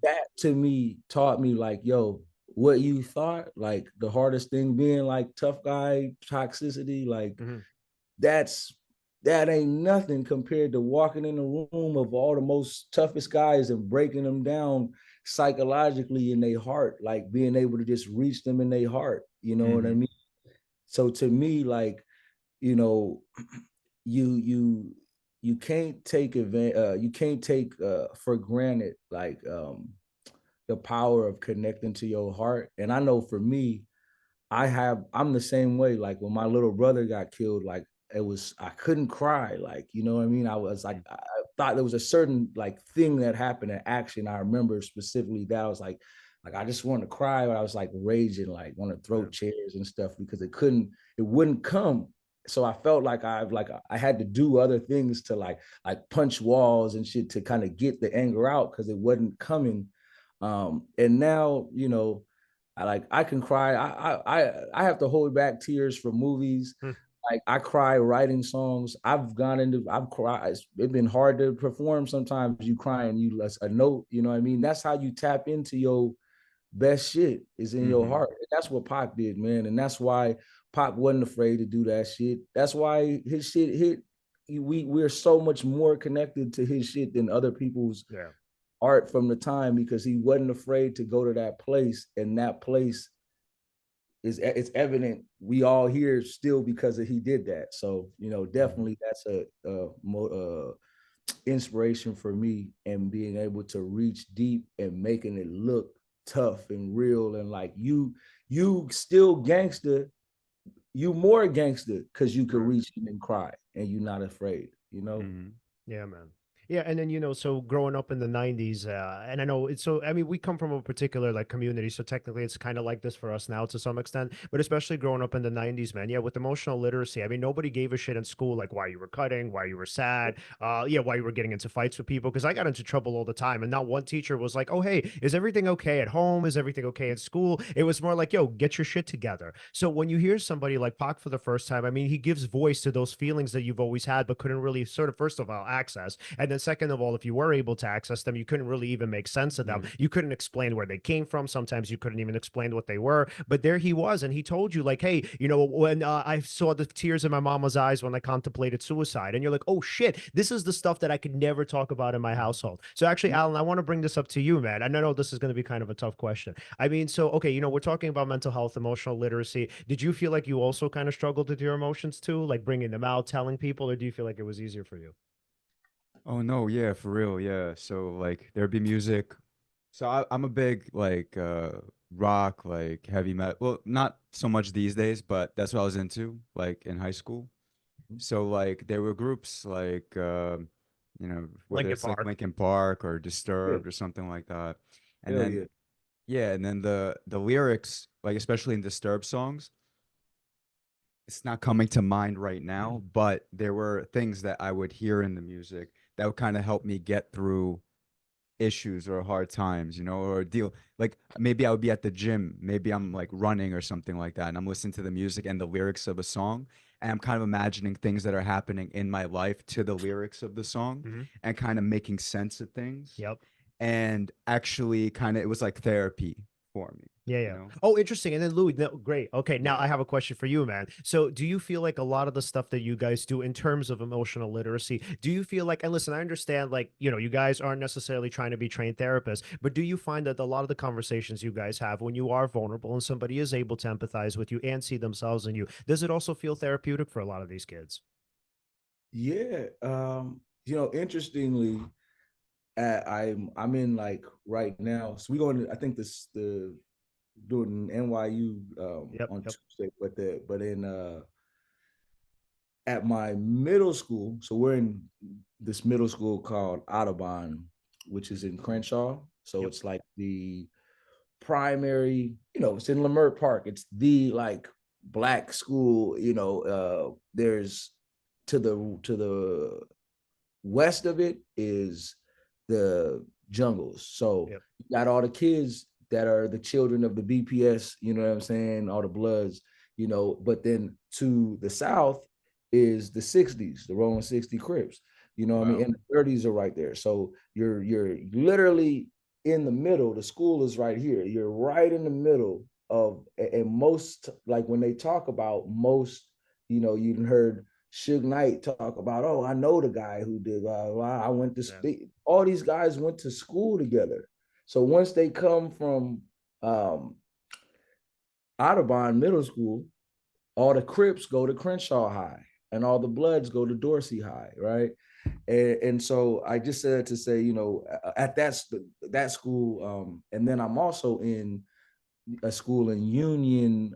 That to me taught me like, yo, what you thought, like the hardest thing being like tough guy, toxicity, like that ain't nothing compared to walking in the room of all the most toughest guys and breaking them down psychologically in their heart, like being able to just reach them in their heart. You know what I mean? So to me, like, you know, you can't take you can't take for granted like the power of connecting to your heart. And I know for me, I'm the same way. Like when my little brother got killed, like I couldn't cry. Like, you know what I mean? I was like, I thought there was a certain like thing that happened in action. I remember specifically that I was like I just wanted to cry, but I was like raging, like want to throw chairs and stuff because it wouldn't come. So I felt like I had to do other things to like punch walls and shit to kind of get the anger out because it wasn't coming. And now, you know, I can cry. I have to hold back tears for movies. Like I cry writing songs. I've cried. It's been hard to perform sometimes. You crying, you a note. You know what I mean? That's how you tap into your best shit is in your heart. And that's what Pac did, man. And that's why Pac wasn't afraid to do that shit. That's why his shit hit. We're so much more connected to his shit than other people's art from the time because he wasn't afraid to go to that place, and that place it's evident we all here still because of he did that. So you know, definitely that's a inspiration for me, and being able to reach deep and making it look tough and real, and like you still gangster, you more gangster because you could reach in and cry and you're not afraid, you know. Yeah, man. Yeah, and then so growing up in the '90s, and I know it's so. I mean, we come from a particular like community, so technically it's kind of like this for us now to some extent. But especially growing up in the '90s, man, yeah, with emotional literacy, I mean, nobody gave a shit in school like why you were cutting, why you were sad, yeah, why you were getting into fights with people. Because I got into trouble all the time, and not one teacher was like, "Oh, hey, is everything okay at home? Is everything okay at school?" It was more like, "Yo, get your shit together." So when you hear somebody like Pac for the first time, I mean, he gives voice to those feelings that you've always had but couldn't really sort of, first of all, access, and then second of all, if you were able to access them, you couldn't really even make sense of them. You couldn't explain where they came from. Sometimes you couldn't even explain what they were. But there he was, and he told you, like, hey, when I saw the tears in my mama's eyes when I contemplated suicide, and you're like, oh shit, this is the stuff that I could never talk about in my household. So actually, Alan, I want to bring this up to you, man. I know this is going to be kind of a tough question. I mean, so okay, we're talking about mental health, emotional literacy. Did you feel like you also kind of struggled with your emotions too, like bringing them out, telling people, or do you feel like it was easier for you? Oh no, yeah, for real, yeah. So like there'd be music. So I'm a big like rock, like heavy metal. Well, not so much these days, but that's what I was into like in high school. So like there were groups like whether Linkin it's like Park. Linkin Park or Yeah, Disturbed or something like that. And hell then yeah. yeah, and then the lyrics, like especially in Disturbed songs, it's not coming to mind right now, but there were things that I would hear in the music that would kind of help me get through issues or hard times, or deal like maybe I would be at the gym, maybe I'm like running or something like that, and I'm listening to the music and the lyrics of a song, and I'm kind of imagining things that are happening in my life to the lyrics of the song Hmm. and kind of making sense of things. Yep. And actually, kind of, it was like therapy for me, Yeah, you yeah. know? Oh, interesting. And then Louis, no, great. Okay, now Yeah. I have a question for you, man. So, do you feel like a lot of the stuff that you guys do in terms of emotional literacy, do you feel like, and listen, I understand, like, you guys aren't necessarily trying to be trained therapists, but do you find that a lot of the conversations you guys have when you are vulnerable and somebody is able to empathize with you and see themselves in you, does it also feel therapeutic for a lot of these kids? Yeah. Interestingly, I'm in like right now. So we going to, I think this the doing NYU Yep, on yep. Tuesday, but in at my middle school, so we're in this middle school called Audubon, which is in Crenshaw. So Yep. it's like the primary, it's in Lamert Park. It's the like black school, there's to the west of it is the jungles. So Yep. you got all the kids that are the children of the BPS, you know what I'm saying, all the Bloods, but then to the south is the 60s, the Rolling 60 Crips, you know what I mean? Wow. And the 30s are right there. So you're literally in the middle. The school is right here. You're right in the middle of, and most, like when they talk about most, you heard Suge Knight talk about, oh, I know the guy who did blah, blah. I went to all these guys went to school together. So once they come from um, Audubon Middle School, all the Crips go to Crenshaw High, and all the Bloods go to Dorsey High, right? And so I just said to say, at that school, and then I'm also in a school in Union,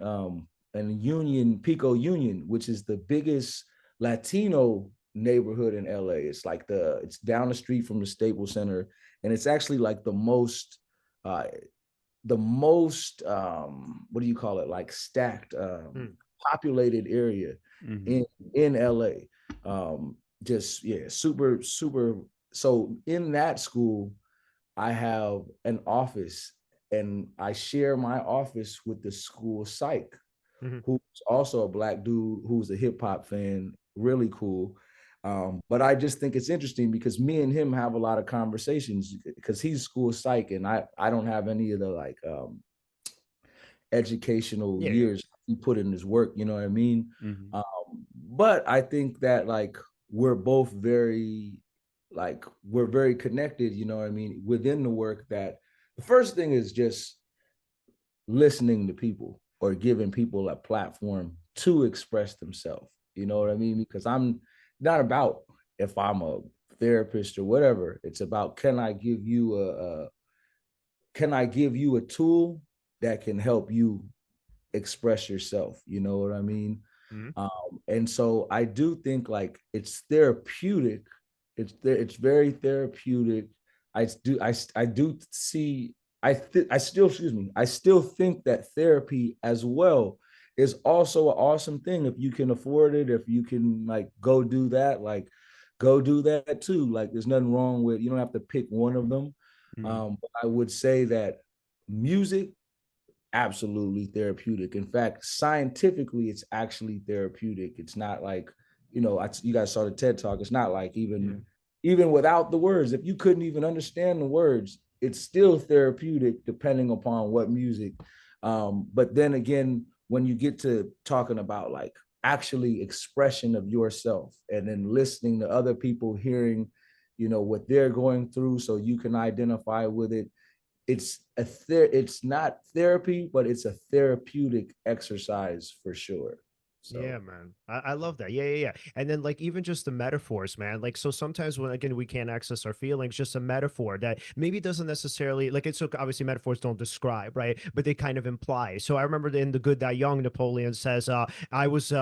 Pico Union, which is the biggest Latino neighborhood in LA. It's down the street from the Staples Center, and it's actually like uh, what do you call it? Like stacked, Hmm. populated area Mm-hmm. in LA. Just yeah, super super. So in that school, I have an office, and I share my office with the school psych, Hmm. who's also a black dude who's a hip hop fan, really cool. But I just think it's interesting because me and him have a lot of conversations because he's school psych and I don't have any of the like educational Yeah, yeah. years he put in his work, you know what I mean? Mm-hmm. But I think that like we're both we're very connected, you know what I mean, within the work. That the first thing is just listening to people or giving people a platform to express themselves. You know what I mean? Because I'm not about if I'm a therapist or whatever. It's about can I give you a tool that can help you express yourself? You know what I mean? Hmm. And so I do think like it's therapeutic. It's very therapeutic. I do see I still excuse me. I still think that therapy as well is also an awesome thing if you can afford it. If you can like go do that, like go do that too. Like there's nothing wrong with, you don't have to pick one of them. Mm-hmm. But I would say that music, absolutely therapeutic. In fact, scientifically, it's actually therapeutic. It's not like, you guys saw the TED talk. It's not like Yeah. even without the words, if you couldn't even understand the words, it's still therapeutic depending upon what music. But then again, when you get to talking about like actually expression of yourself and then listening to other people, hearing, what they're going through so you can identify with it, it's not therapy, but it's a therapeutic exercise for sure. Yeah, So man. I love that. Yeah, yeah, yeah. And then like even just the metaphors, man. Like so sometimes when again we can't access our feelings, just a metaphor that maybe doesn't necessarily like it's so obviously metaphors don't describe, right? But they kind of imply. So I remember in The Good Die Young, Napoleon says, I was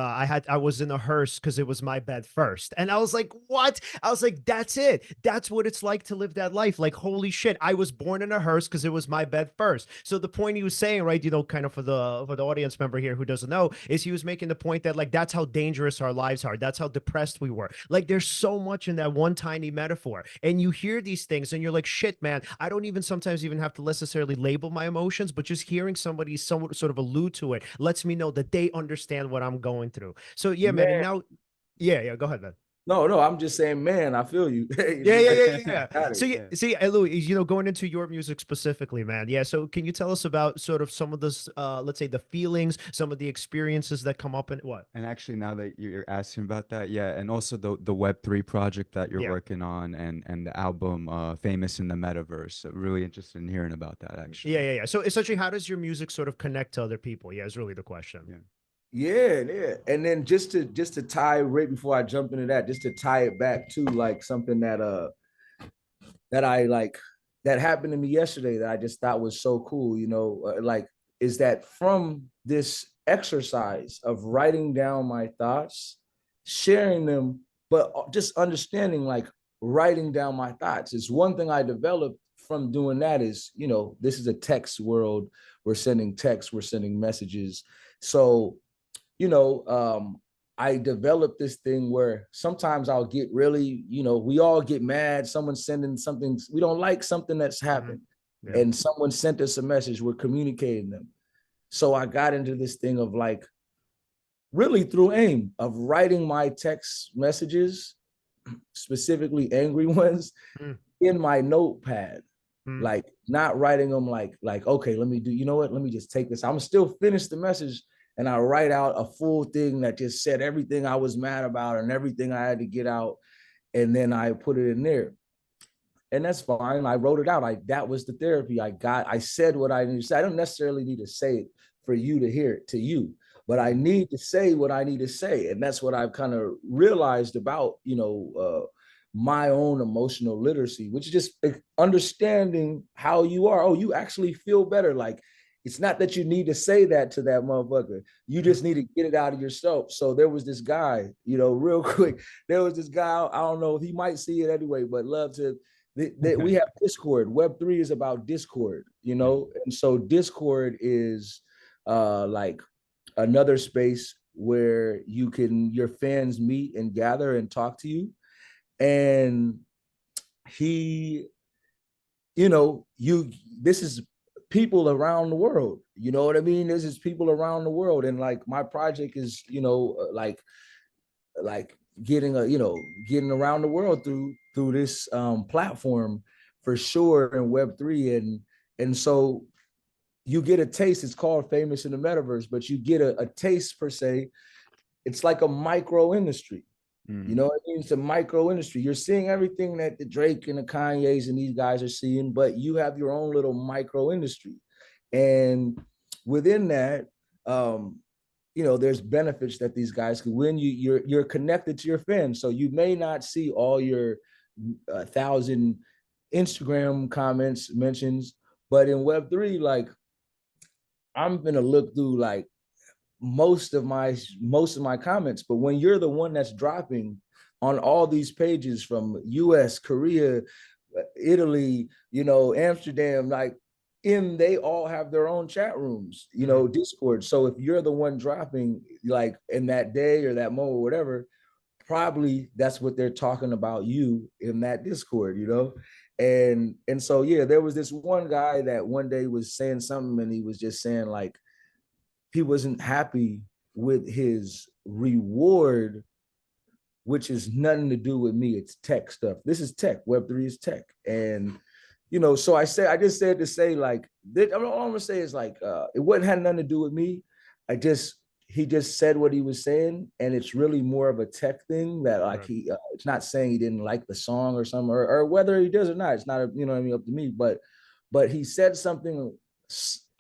in a hearse because it was my bed first. And I was like, what? I was like, that's it. That's what it's like to live that life. Like, holy shit, I was born in a hearse because it was my bed first. So the point he was saying, right, kind of for the audience member here who doesn't know, is he was making the point point that like that's how dangerous our lives are. That's how depressed we were. Like there's so much in that one tiny metaphor. And you hear these things and you're like, shit, man, I don't even sometimes even have to necessarily label my emotions, but just hearing somebody somewhat sort of allude to it lets me know that they understand what I'm going through. So yeah, man. And Man, now, yeah, go ahead, man. no, I'm just saying, man, I feel you. Yeah. Got So it. yeah, see, Louis, you know, going into your music specifically, man. Yeah. So can you tell us about sort of some of this, let's say the feelings, some of the experiences that come up in what? And actually, now that you're asking about that, yeah, and also the Web3 project that you're Yeah. working on, and the album "Famous in the Metaverse." So really interested in hearing about that, actually. Yeah. So essentially, how does your music sort of connect to other people? Yeah, is really the question. Yeah. Yeah. And then just to tie right before I jump into that, just to tie it back to like something that I like that happened to me yesterday that I just thought was so cool, like is that from this exercise of writing down my thoughts, sharing them, but just understanding like writing down my thoughts is one thing I developed from doing that is, this is a text world. We're sending texts, we're sending messages. So I developed this thing where sometimes I'll get really, we all get mad. Someone's sending something, we don't like something that's happened. Yeah. And someone sent us a message, we're communicating them. So I got into this thing of like, really through AIM, of writing my text messages, specifically angry ones, in my notepad. Like not writing them like, okay, let me do, you know what? Let me just take this. I'm still finish the message and I write out a full thing that just said everything I was mad about and everything I had to get out. And then I put it in there. And that's fine. I wrote it out. That was the therapy I said what I need to say. I don't necessarily need to say it for you to hear it to you, but I need to say what I need to say. And that's what I've kind of realized about, my own emotional literacy, which is just understanding how you are. Oh, you actually feel better. Like, it's not that you need to say that to that motherfucker. You just need to get it out of yourself. So there was this guy, real quick, there was this guy, I don't know if he might see it anyway, but love to, we have Discord. Web3 is about Discord, and so Discord is like another space where your fans meet and gather and talk to you. And he, this is people around the world, you know what I mean? This is people around the world. And like my project is, like getting around the world through this platform for sure in Web3. And so you get a taste. It's called Famous in the Metaverse, but you get a taste per se. It's like a micro industry. You know what I mean? It's a micro industry. You're seeing everything that the Drake and the Kanyes and these guys are seeing, but you have your own little micro industry. And within that, there's benefits that these guys can win. You're connected to your fans. So you may not see all your 1,000 Instagram comments, mentions, but in Web3, like I'm gonna look through like most of my comments. But when you're the one that's dropping on all these pages from US, Korea, Italy, Amsterdam, like they all have their own chat rooms, Discord. So if you're the one dropping like in that day or that moment or whatever, probably that's what they're talking about you in that Discord, and so yeah, there was this one guy that one day was saying something, and he was just saying like he wasn't happy with his reward, which is nothing to do with me. It's tech stuff. This is tech. Web3 is tech. And, so I just said to say like, all I'm gonna say is like, it had nothing to do with me. He just said what he was saying. And it's really more of a tech thing that like it's not saying he didn't like the song or something, or whether he does or not, it's not, up to me, but he said something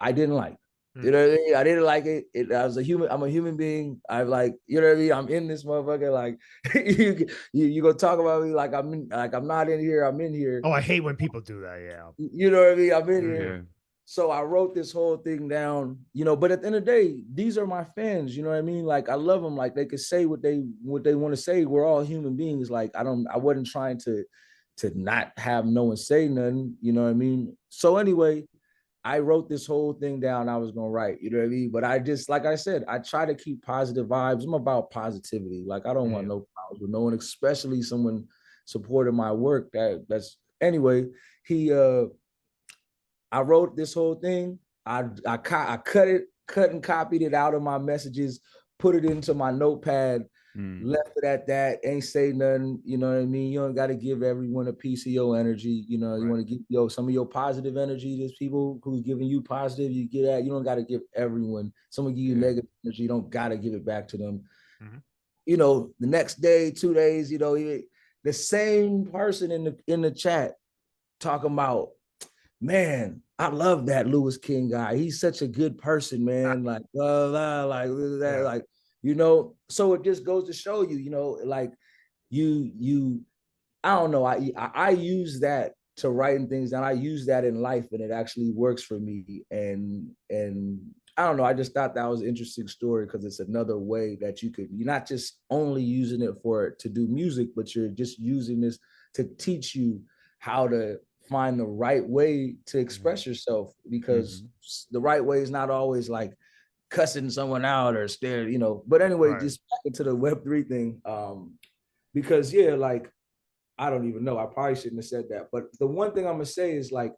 I didn't like. You know what I mean? I didn't like it. I was a human. I'm a human being. I'm like, you know what I mean? I'm in this motherfucker. Like, you gonna talk about me like I'm not in here. I'm in here. Oh, I hate when people do that. Yeah. You know what I mean? I'm in here. So I wrote this whole thing down. But at the end of the day, these are my fans. You know what I mean? Like I love them. Like they could say what they want to say. We're all human beings. Like I wasn't trying to not have no one say nothing. You know what I mean? So anyway. I wrote this whole thing down I was gonna write, you know what I mean? But I just, like I said, I try to keep positive vibes. I'm about positivity. Like I don't want no problems with no one, especially someone supporting my work. That's anyway. He I wrote this whole thing. I cut and copied it out of my messages, put it into my notepad, left it at that, ain't say nothing. You know what I mean? You don't got to give everyone a piece of your energy. You know, you want to give some of your positive energy. There's people who's giving you positive, you get at. You don't got to give everyone. Someone give you negative energy, you don't got to give it back to them. You know, the next day, 2 days, you know, the same person in the chat talking about, man, I love that Louis King guy. He's such a good person, man. Like, blah, blah, like that, like, you know. So it just goes to show you, you know, like you, I don't know. I use that to writing things down. I use that in life, and it actually works for me. And I don't know. I just thought that was an interesting story because it's another way that you're not just only using it to do music, but you're just using this to teach you how to find the right way to express yourself, because the right way is not always like cussing someone out or staring, you know. But anyway, just back into the Web3 thing. Because like, I don't even know. I probably shouldn't have said that. But the one thing I'm gonna say is, like,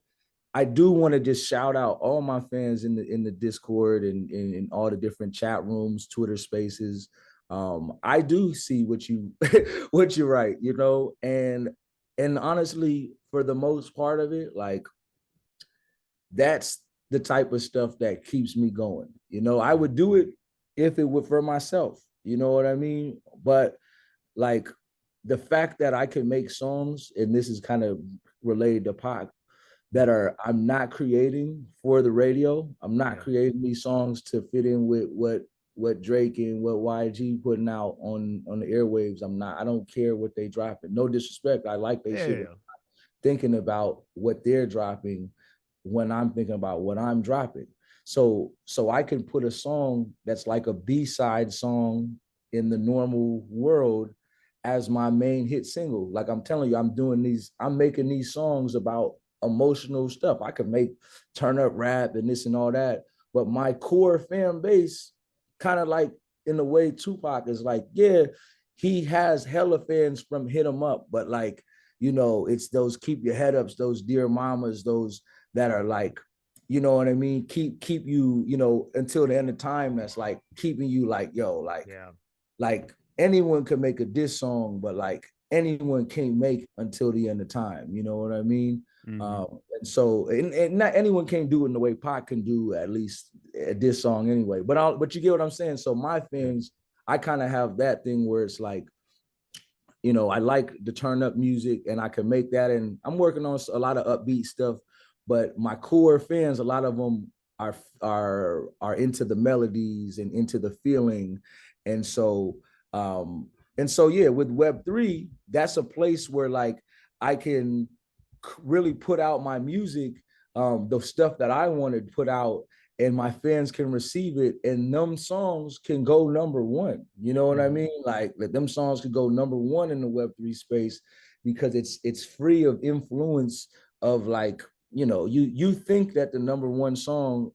I do want to just shout out all my fans in the Discord and in all the different chat rooms, Twitter spaces. I do see what you what you write, you know, and honestly, for the most part of it, like, that's the type of stuff that keeps me going. You know, I would do it if it were for myself, you know what I mean? But like, the fact that I can make songs, and this is kind of related to Paak, that I'm not creating for the radio. I'm not creating these songs to fit in with what Drake and what YG putting out on the airwaves. I don't care what they dropping. No disrespect. I like they shit. Thinking about what they're dropping when I'm thinking about what I'm dropping. So I can put a song that's like a B-side song in the normal world as my main hit single. Like, I'm telling you, I'm making these songs about emotional stuff. I could make turn up rap and this and all that, but my core fan base, kind of like in the way Tupac is, like, yeah, he has hella fans from Hit 'Em Up, but like, you know, it's those keep your head ups, those dear mamas, those that are like, you know what I mean, keep you, you know, until the end of time. That's like keeping you like, yo, like anyone can make a diss song, but like anyone can't make until the end of time. You know what I mean? And so, and not anyone can do it in the way Pac can do, at least a diss song anyway. But you get what I'm saying? So my fans, I kind of have that thing where it's like, you know, I like the turn up music and I can make that. And I'm working on a lot of upbeat stuff, but my core fans, a lot of them are into the melodies and into the feeling. And so, yeah, with Web3, that's a place where like I can really put out my music, the stuff that I want to put out, and my fans can receive it, and them songs can go number one. You know what I mean? Like them songs could go number one in the Web3 space, because it's free of influence of, like, you know, you think that the number one song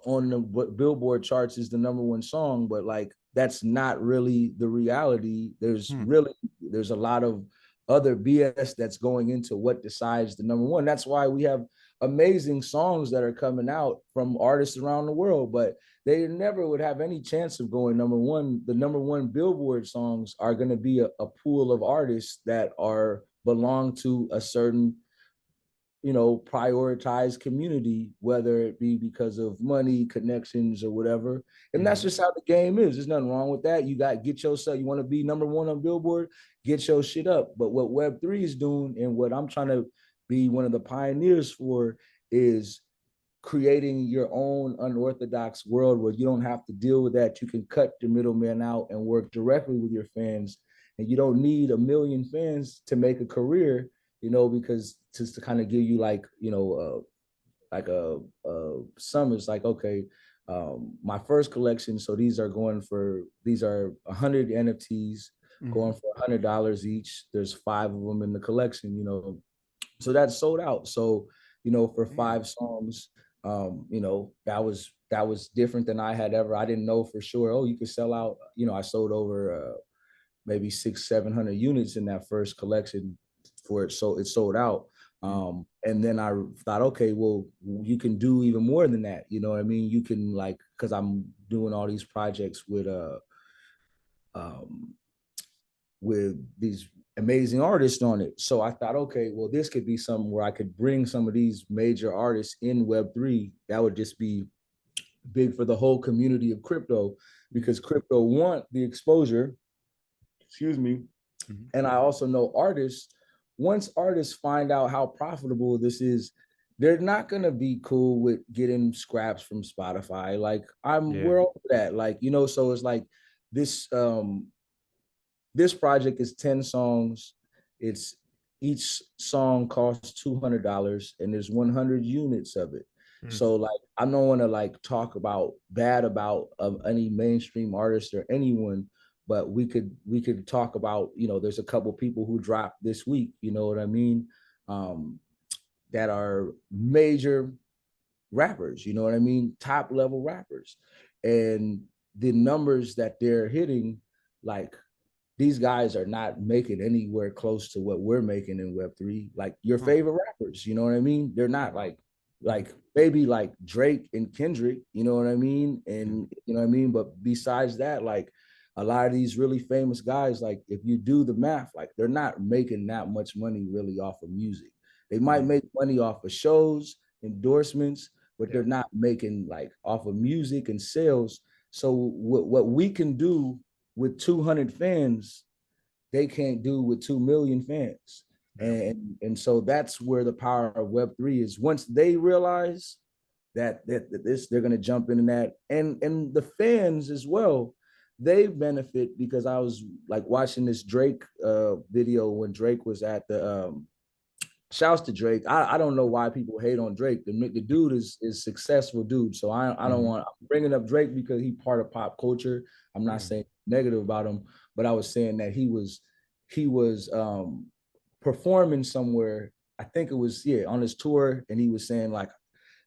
on the Billboard charts is the number one song, but like that's not really the reality. There's a lot of other BS that's going into what decides the number one. That's why we have amazing songs that are coming out from artists around the world, but they never would have any chance of going number one. The number one Billboard songs are going to be a pool of artists that belong to a certain, you know, prioritized community, whether it be because of money, connections, or whatever. And that's just how the game is. There's nothing wrong with that. You get yourself, you want to be number one on Billboard, get your shit up. But what Web3 is doing, and what I'm trying to be one of the pioneers for, is creating your own unorthodox world where you don't have to deal with that. You can cut the middleman out and work directly with your fans. And you don't need 1 million fans to make a career, you know, because just to kind of give you like, you know, like a sum, it's like, okay, my first collection, so these are 100 NFTs going for $100 each. There's 5 of them in the collection, you know, so that's sold out. So, you know, for 5 songs, You know, that was different than I didn't know for sure. Oh, you could sell out. You know, I sold over maybe 600-700 units in that first collection for it. So it sold out. And then I thought, okay, well, you can do even more than that. You know what I mean? You can, like, cause I'm doing all these projects with these amazing artists on it. So I thought, okay, well, this could be something where I could bring some of these major artists in Web3. That would just be big for the whole community of crypto, because crypto want the exposure. Excuse me. And I also know artists, once artists find out how profitable this is, they're not gonna be cool with getting scraps from Spotify. Like we're over that. Like, you know, so it's like this this project is 10 songs. It's each song costs $200 and there's 100 units of it. So like, I don't want to like talk about bad about any mainstream artist or anyone, but we could talk about, you know, there's a couple people who dropped this week, you know what I mean, that are major rappers, you know what I mean, top level rappers, and the numbers that they're hitting, like, these guys are not making anywhere close to what we're making in Web3. Like your favorite rappers, you know what I mean? They're not like maybe like Drake and Kendrick, you know what I mean? And you know what I mean? But besides that, like a lot of these really famous guys, like if you do the math, like they're not making that much money really off of music. They might make money off of shows, endorsements, but they're not making like off of music and sales. So what we can do with 200 fans, they can't do with 2 million fans. And so that's where the power of Web3 is. Once they realize that this, they're going to jump into that. And the fans as well, they benefit, because I was like watching this Drake video when Drake was at the shouts to Drake. I don't know why people hate on Drake. The dude is successful dude. So I don't want, I'm bringing up Drake because he's part of pop culture. I'm not saying negative about him, but I was saying that he was performing somewhere. I think it was on his tour, and he was saying like,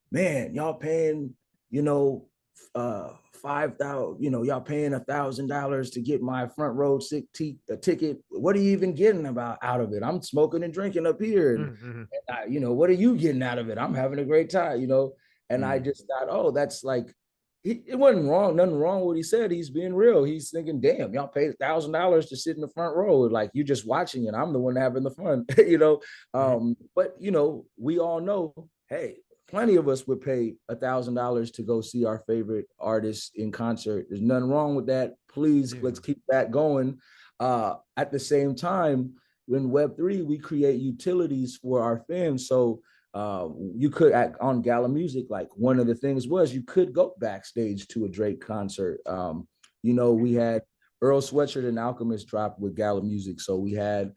man, y'all paying, you know, 5,000, you know, y'all paying $1,000 to get my front row ticket. What are you even getting out of it? I'm smoking and drinking up here. And I, you know, what are you getting out of it? I'm having a great time, you know? And I just thought, oh, that's like, it wasn't wrong. Nothing wrong with what he said. He's being real. He's thinking, damn, y'all paid $1,000 to sit in the front row. Like, you just watching it. I'm the one having the fun, you know? But, you know, we all know, hey, plenty of us would pay $1,000 to go see our favorite artists in concert. There's nothing wrong with that. Please, let's keep that going. At the same time, in Web3, we create utilities for our fans. So you could on Gala Music, like one of the things was you could go backstage to a Drake concert. You know, we had Earl Sweatshirt and Alchemist dropped with Gala Music. So we had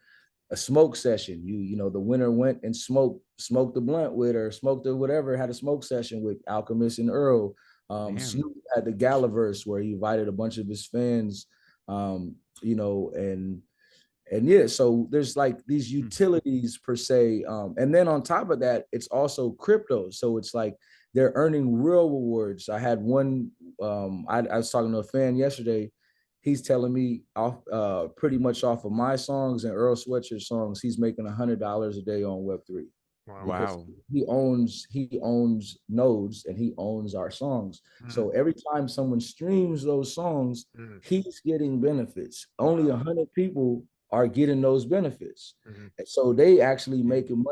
a smoke session. You know, the winner went and smoked the blunt with, or smoked or whatever, had a smoke session with Alchemist and Earl. Snoop had the Galaverse where he invited a bunch of his fans, you know, and yeah, so there's like these utilities per se. And then on top of that, it's also crypto. So it's like they're earning real rewards. I had one, I was talking to a fan yesterday. He's telling me off pretty much off of my songs and Earl Sweatshirt songs, he's making $100 a day on Web3. Wow. He owns nodes and he owns our songs. So every time someone streams those songs, he's getting benefits. Only 100 people are getting those benefits. And so they actually making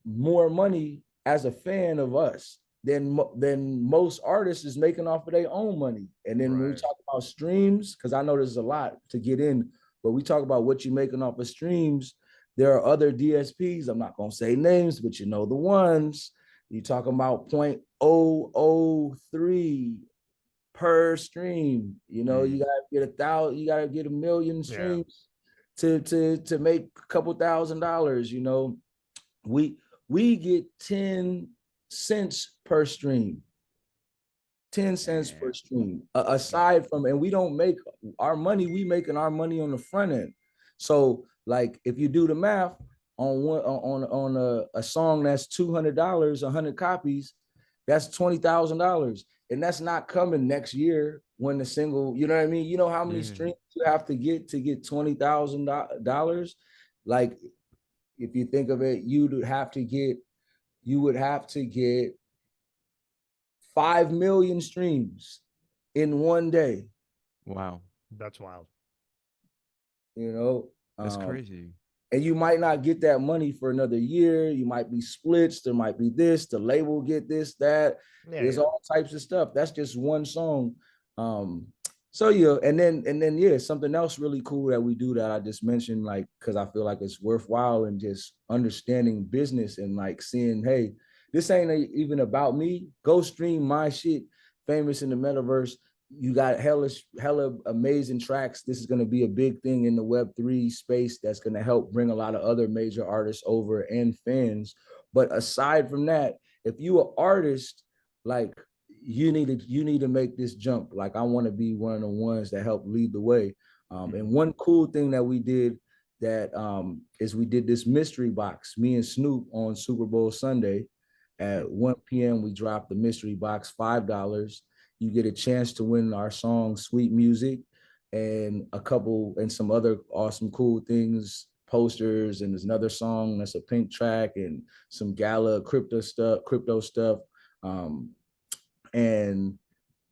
more money as a fan of us than most artists is making off of their own money. And then when we talk about streams, because I know there's a lot to get in, but we talk about what you're making off of streams. There are other DSPs. I'm not going to say names, but you know the ones. You're talking about 0.003 per stream. You know, you gotta get 1,000, you gotta get 1 million streams to make a couple $1,000. You know, we get 10 cents per stream. 10 cents per stream. Aside from, and we don't make our money, we making our money on the front end. So like if you do the math on a song that's $200, 100 copies, That's $20,000. And that's not coming next year when the single, you know what I mean? You know how many Yeah. streams you have to get $20,000? Like, if you think of it, you would have to get 5 million streams in one day, Wow. That's wild. you know? That's crazy. And you might not get that money for another year. You might be splits. There might be this, the label get this, that. Yeah, There's yeah. all types of stuff. That's just one song. So yeah, and then yeah, something else really cool that we do that I just mentioned, like, because I feel like it's worthwhile and just understanding business and like seeing, hey, this ain't even about me. Go stream my shit, Famous in the Metaverse. You got hella amazing tracks. This is going to be a big thing in the Web3 space that's going to help bring a lot of other major artists over and fans. But aside from that, if you an artist, like, you need to make this jump. Like, I want to be one of the ones that help lead the way. And one cool thing that we did that is we did this mystery box, me and Snoop, on Super Bowl Sunday at 1 p.m. We dropped the mystery box, $5. You get a chance to win our song Sweet Music and some other awesome cool things, posters, and there's another song that's a pink track and some Gala crypto stuff. And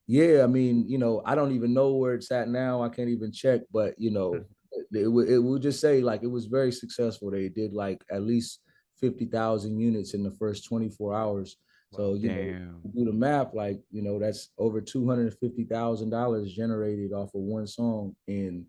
yeah, I mean, I don't even know where it's at now. I can't even check, but it would just say, like, it was very successful. They did like at least 50,000 units in the first 24 hours. So, Damn. do the math, like, that's over $250,000 generated off of one song in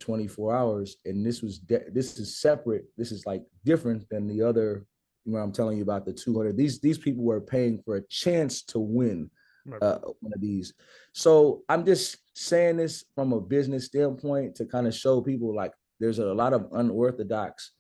24 hours. And this is separate. This is like different than the other, I'm telling you about the 200. These people were paying for a chance to win one of these. So I'm just saying this from a business standpoint to kind of show people, like, there's a lot of unorthodox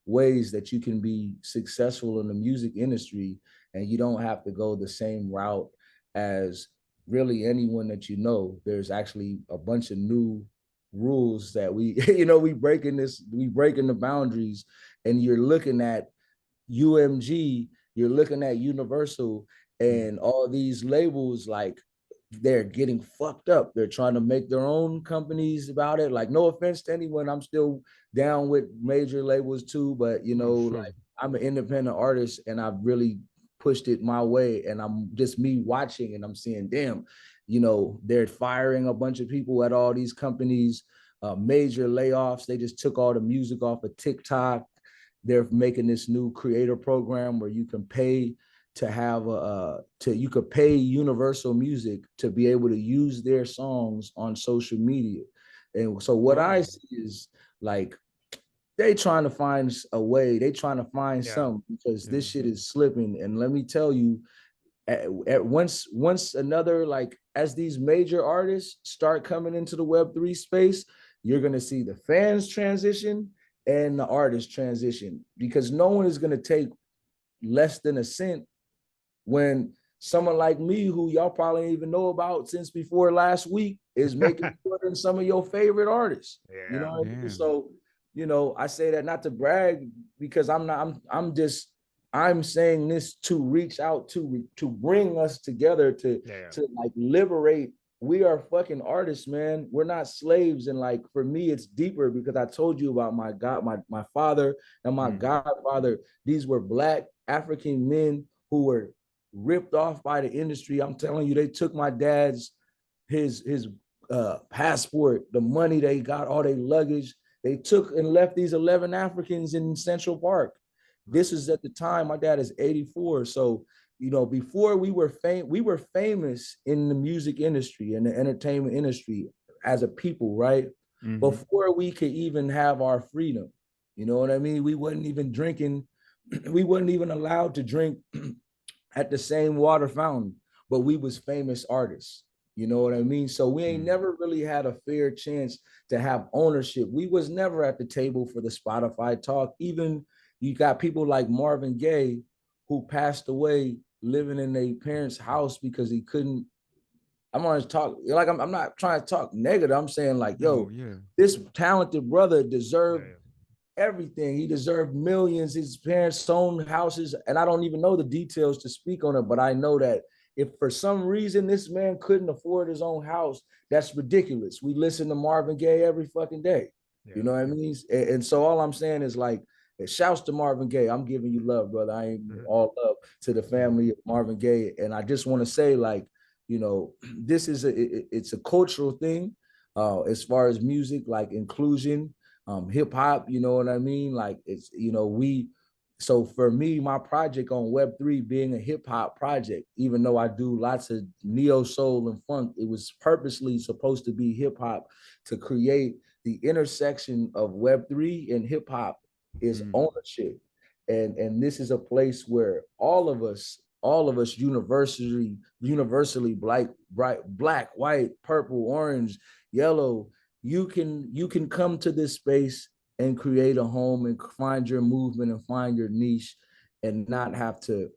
ways that you can be successful in the music industry, and you don't have to go the same route as really anyone that you know. There's actually a bunch of new rules that we we breaking the boundaries. And you're looking at UMG, you're looking at Universal, and all these labels, like, they're getting fucked up. They're trying to make their own companies about it. Like, no offense to anyone, I'm still down with major labels too, but like, I'm an independent artist and I've really pushed it my way, and I'm just me watching and I'm seeing, damn, they're firing a bunch of people at all these companies, major layoffs. They just took all the music off of TikTok. They're making this new creator program where you can pay to have you could pay Universal Music to be able to use their songs on social media. And so what I see is, like, they trying to find a way, they trying to find something, because this shit is slipping. And let me tell you, at once another, like, as these major artists start coming into the Web3 space, you're going to see the fans transition and the artist transition, because no one is going to take less than a cent when someone like me, who y'all probably even know about since before last week, is making more than some of your favorite artists. You know what I mean? So, I say that not to brag, because I'm saying this to reach out to bring us together to like liberate. We are fucking artists, man. We're not slaves. And, like, for me, it's deeper, because I told you about my father and my godfather. These were Black African men who were ripped off by the industry. I'm telling you, they took my dad's his passport, the money they got, all their luggage. They took and left these 11 Africans in Central Park. This is at the time, my dad is 84. So, before we were famous in the music industry and the entertainment industry as a people, right? Before we could even have our freedom, you know what I mean? We wasn't even drinking, we wasn't even allowed to drink at the same water fountain, but we was famous artists. You know what I mean? So we ain't never really had a fair chance to have ownership. We was never at the table for the Spotify talk. Even you got people like Marvin Gaye, who passed away living in their parents' house because he couldn't. I'm not trying to talk negative. I'm saying, like, yo, this talented brother deserved everything. He deserved millions. His parents owned houses, and I don't even know the details to speak on it, but I know that if for some reason this man couldn't afford his own house, that's ridiculous. We listen to Marvin Gaye every fucking day. You know what I mean? And so all I'm saying is like, shouts to Marvin Gaye. I'm giving you love, brother. I ain't all love to the family of Marvin Gaye. And I just want to say, like, you know, this is it's a cultural thing as far as music, like inclusion, hip hop, you know what I mean? Like it's, you know, so for me, my project on Web3 being a hip hop project, even though I do lots of neo soul and funk, it was purposely supposed to be hip hop to create the intersection of Web3 and hip hop is ownership. And this is a place where all of us universally black, white, purple, orange, yellow, you can come to this space and create a home and find your movement and find your niche and not have to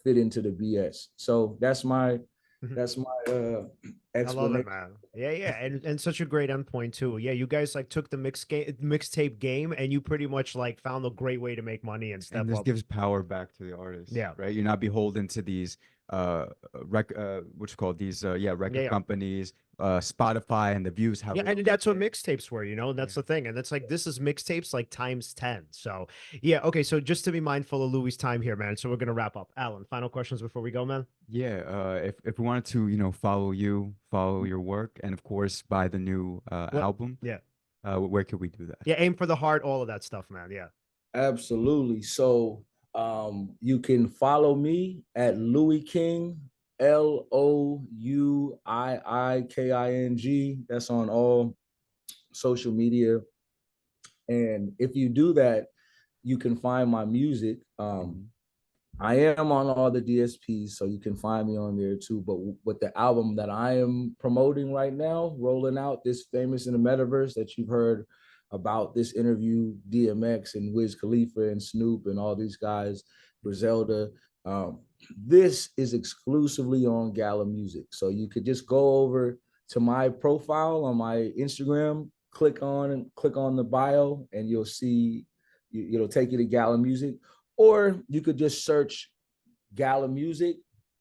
fit into the BS. So that's my explanation. I love it, man. Yeah, yeah, and such a great endpoint too. Yeah, you guys like took the mixtape game, and you pretty much like found a great way to make money and step And this up. gives power back to the artist. Yeah. Right. You're not beholden to these what's called these record companies, Spotify, and the views. Yeah, and that's what mixtapes were, you know, and that's the thing. And it's like this is mixtapes like times 10. So yeah, okay. So just to be mindful of Louis' time here, man. So we're gonna wrap up. Alan, final questions before we go, man. Yeah, if we wanted to, you know, follow your work, and of course buy the new album, Yeah. Where could we do that? Yeah, Aim for the Heart, all of that stuff, man. Yeah. Absolutely. So you can follow me at Louis King, LOUIIKING. That's on all social media. And if you do that, you can find my music. I am on all the DSPs, so you can find me on there too. But with the album that I am promoting right now, rolling out, this Famous in the Metaverse that you've heard about, this interview, DMX and Wiz Khalifa and Snoop and all these guys, Griselda. This is exclusively on Gala Music. So you could just go over to my profile on my Instagram, click on the bio, and you'll see, it'll take you to Gala Music. Or you could just search Gala Music.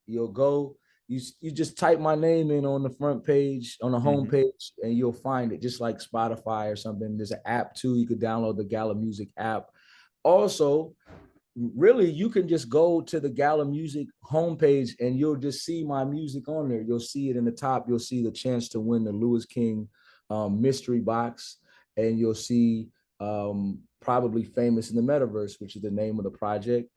You'll go, you just type my name in on the front page, on the home page, and you'll find it, just like Spotify or something. There's an app too. You could download the Gala Music app. Also, really, you can just go to the Gala Music homepage and you'll just see my music on there. You'll see it in the top. You'll see the chance to win the Louis King mystery box, and you'll see probably Famous in the Metaverse, which is the name of the project.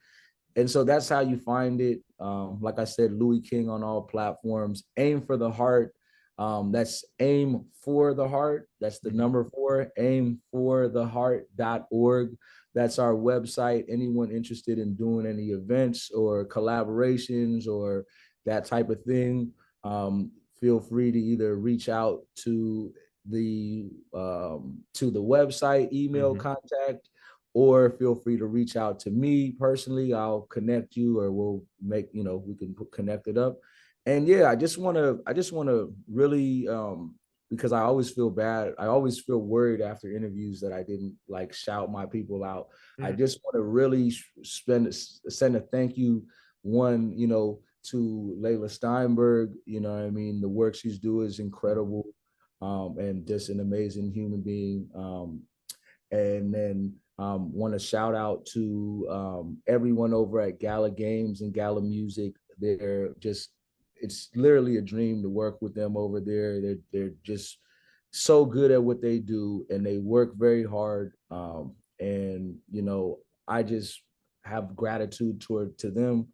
And so that's how you find it. Like I said, Louis King on all platforms. Aim for the Heart. That's Aim for the Heart. That's the number 4, aim4theheart.org. That's our website. Anyone interested in doing any events or collaborations or that type of thing, feel free to either reach out to the website, email contact, or feel free to reach out to me personally. I'll connect you, or we'll make, we can connect it up. And yeah, I just want to really, because I always feel bad. I always feel worried after interviews that I didn't like shout my people out. I just want to really send a thank you, one, to Leila Steinberg. You know what I mean? The work she's doing is incredible. And just an amazing human being. And then want to shout out to everyone over at Gala Games and Gala Music. It's literally a dream to work with them over there. They're just so good at what they do, and they work very hard. And I just have gratitude to them.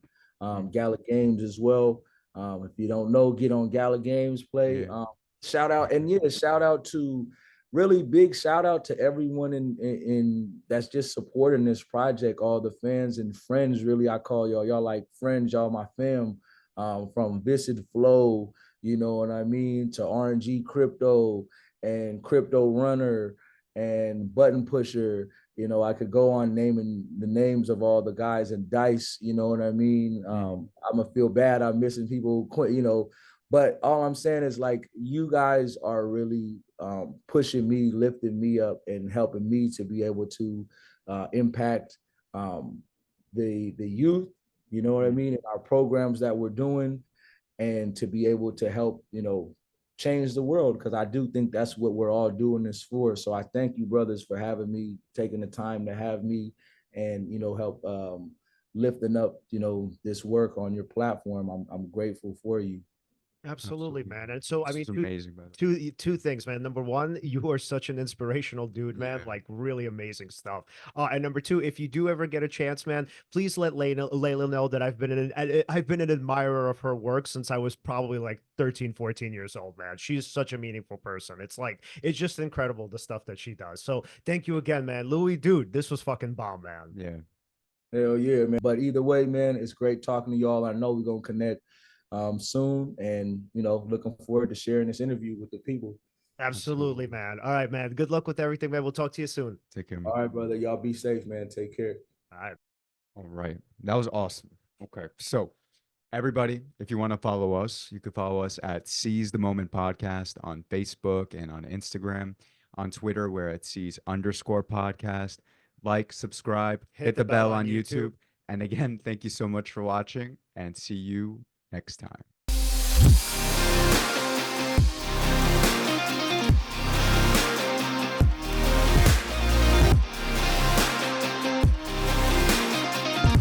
Gala Games as well. If you don't know, get on Gala Games Play. Shout out, and really big shout out to everyone in that's just supporting this project, all the fans and friends. Really, I call y'all like friends, y'all my fam. From Visit Flow, you know what I mean, to RNG Crypto and Crypto Runner and Button Pusher. I could go on naming the names of all the guys, and Dice, you know what I mean. I'm gonna feel bad I'm missing people, But all I'm saying is like you guys are really pushing me, lifting me up, and helping me to be able to impact the youth. You know what I mean? And our programs that we're doing, and to be able to help, change the world, because I do think that's what we're all doing this for. So I thank you, brothers, for having me, taking the time to have me, and help lifting up this work on your platform. I'm grateful for you. Absolutely, Absolutely. man. And so, I This mean, is amazing, brother. two things, man. Number one, you are such an inspirational dude, man. Yeah. Like really amazing stuff. And number two, if you do ever get a chance, man, please let Layla know that I've been an admirer of her work since I was probably like 13, 14 years old, man. She's such a meaningful person. It's just incredible the stuff that she does. So thank you again, man. Louis, dude, this was fucking bomb, man. Yeah. Hell yeah, man. But either way, man, it's great talking to y'all. I know we're gonna connect soon, and looking forward to sharing this interview with the people. Absolutely, man. All right, man. Good luck with everything, man. We'll talk to you soon. Take care, man. All right, brother. Y'all be safe, man. Take care. All right. All right. That was awesome. Okay. So, everybody, if you want to follow us, you can follow us at Seize the Moment Podcast on Facebook and on Instagram. On Twitter, we're at Seize_podcast. Like, subscribe, hit the bell on YouTube. And again, thank you so much for watching, and see you next time.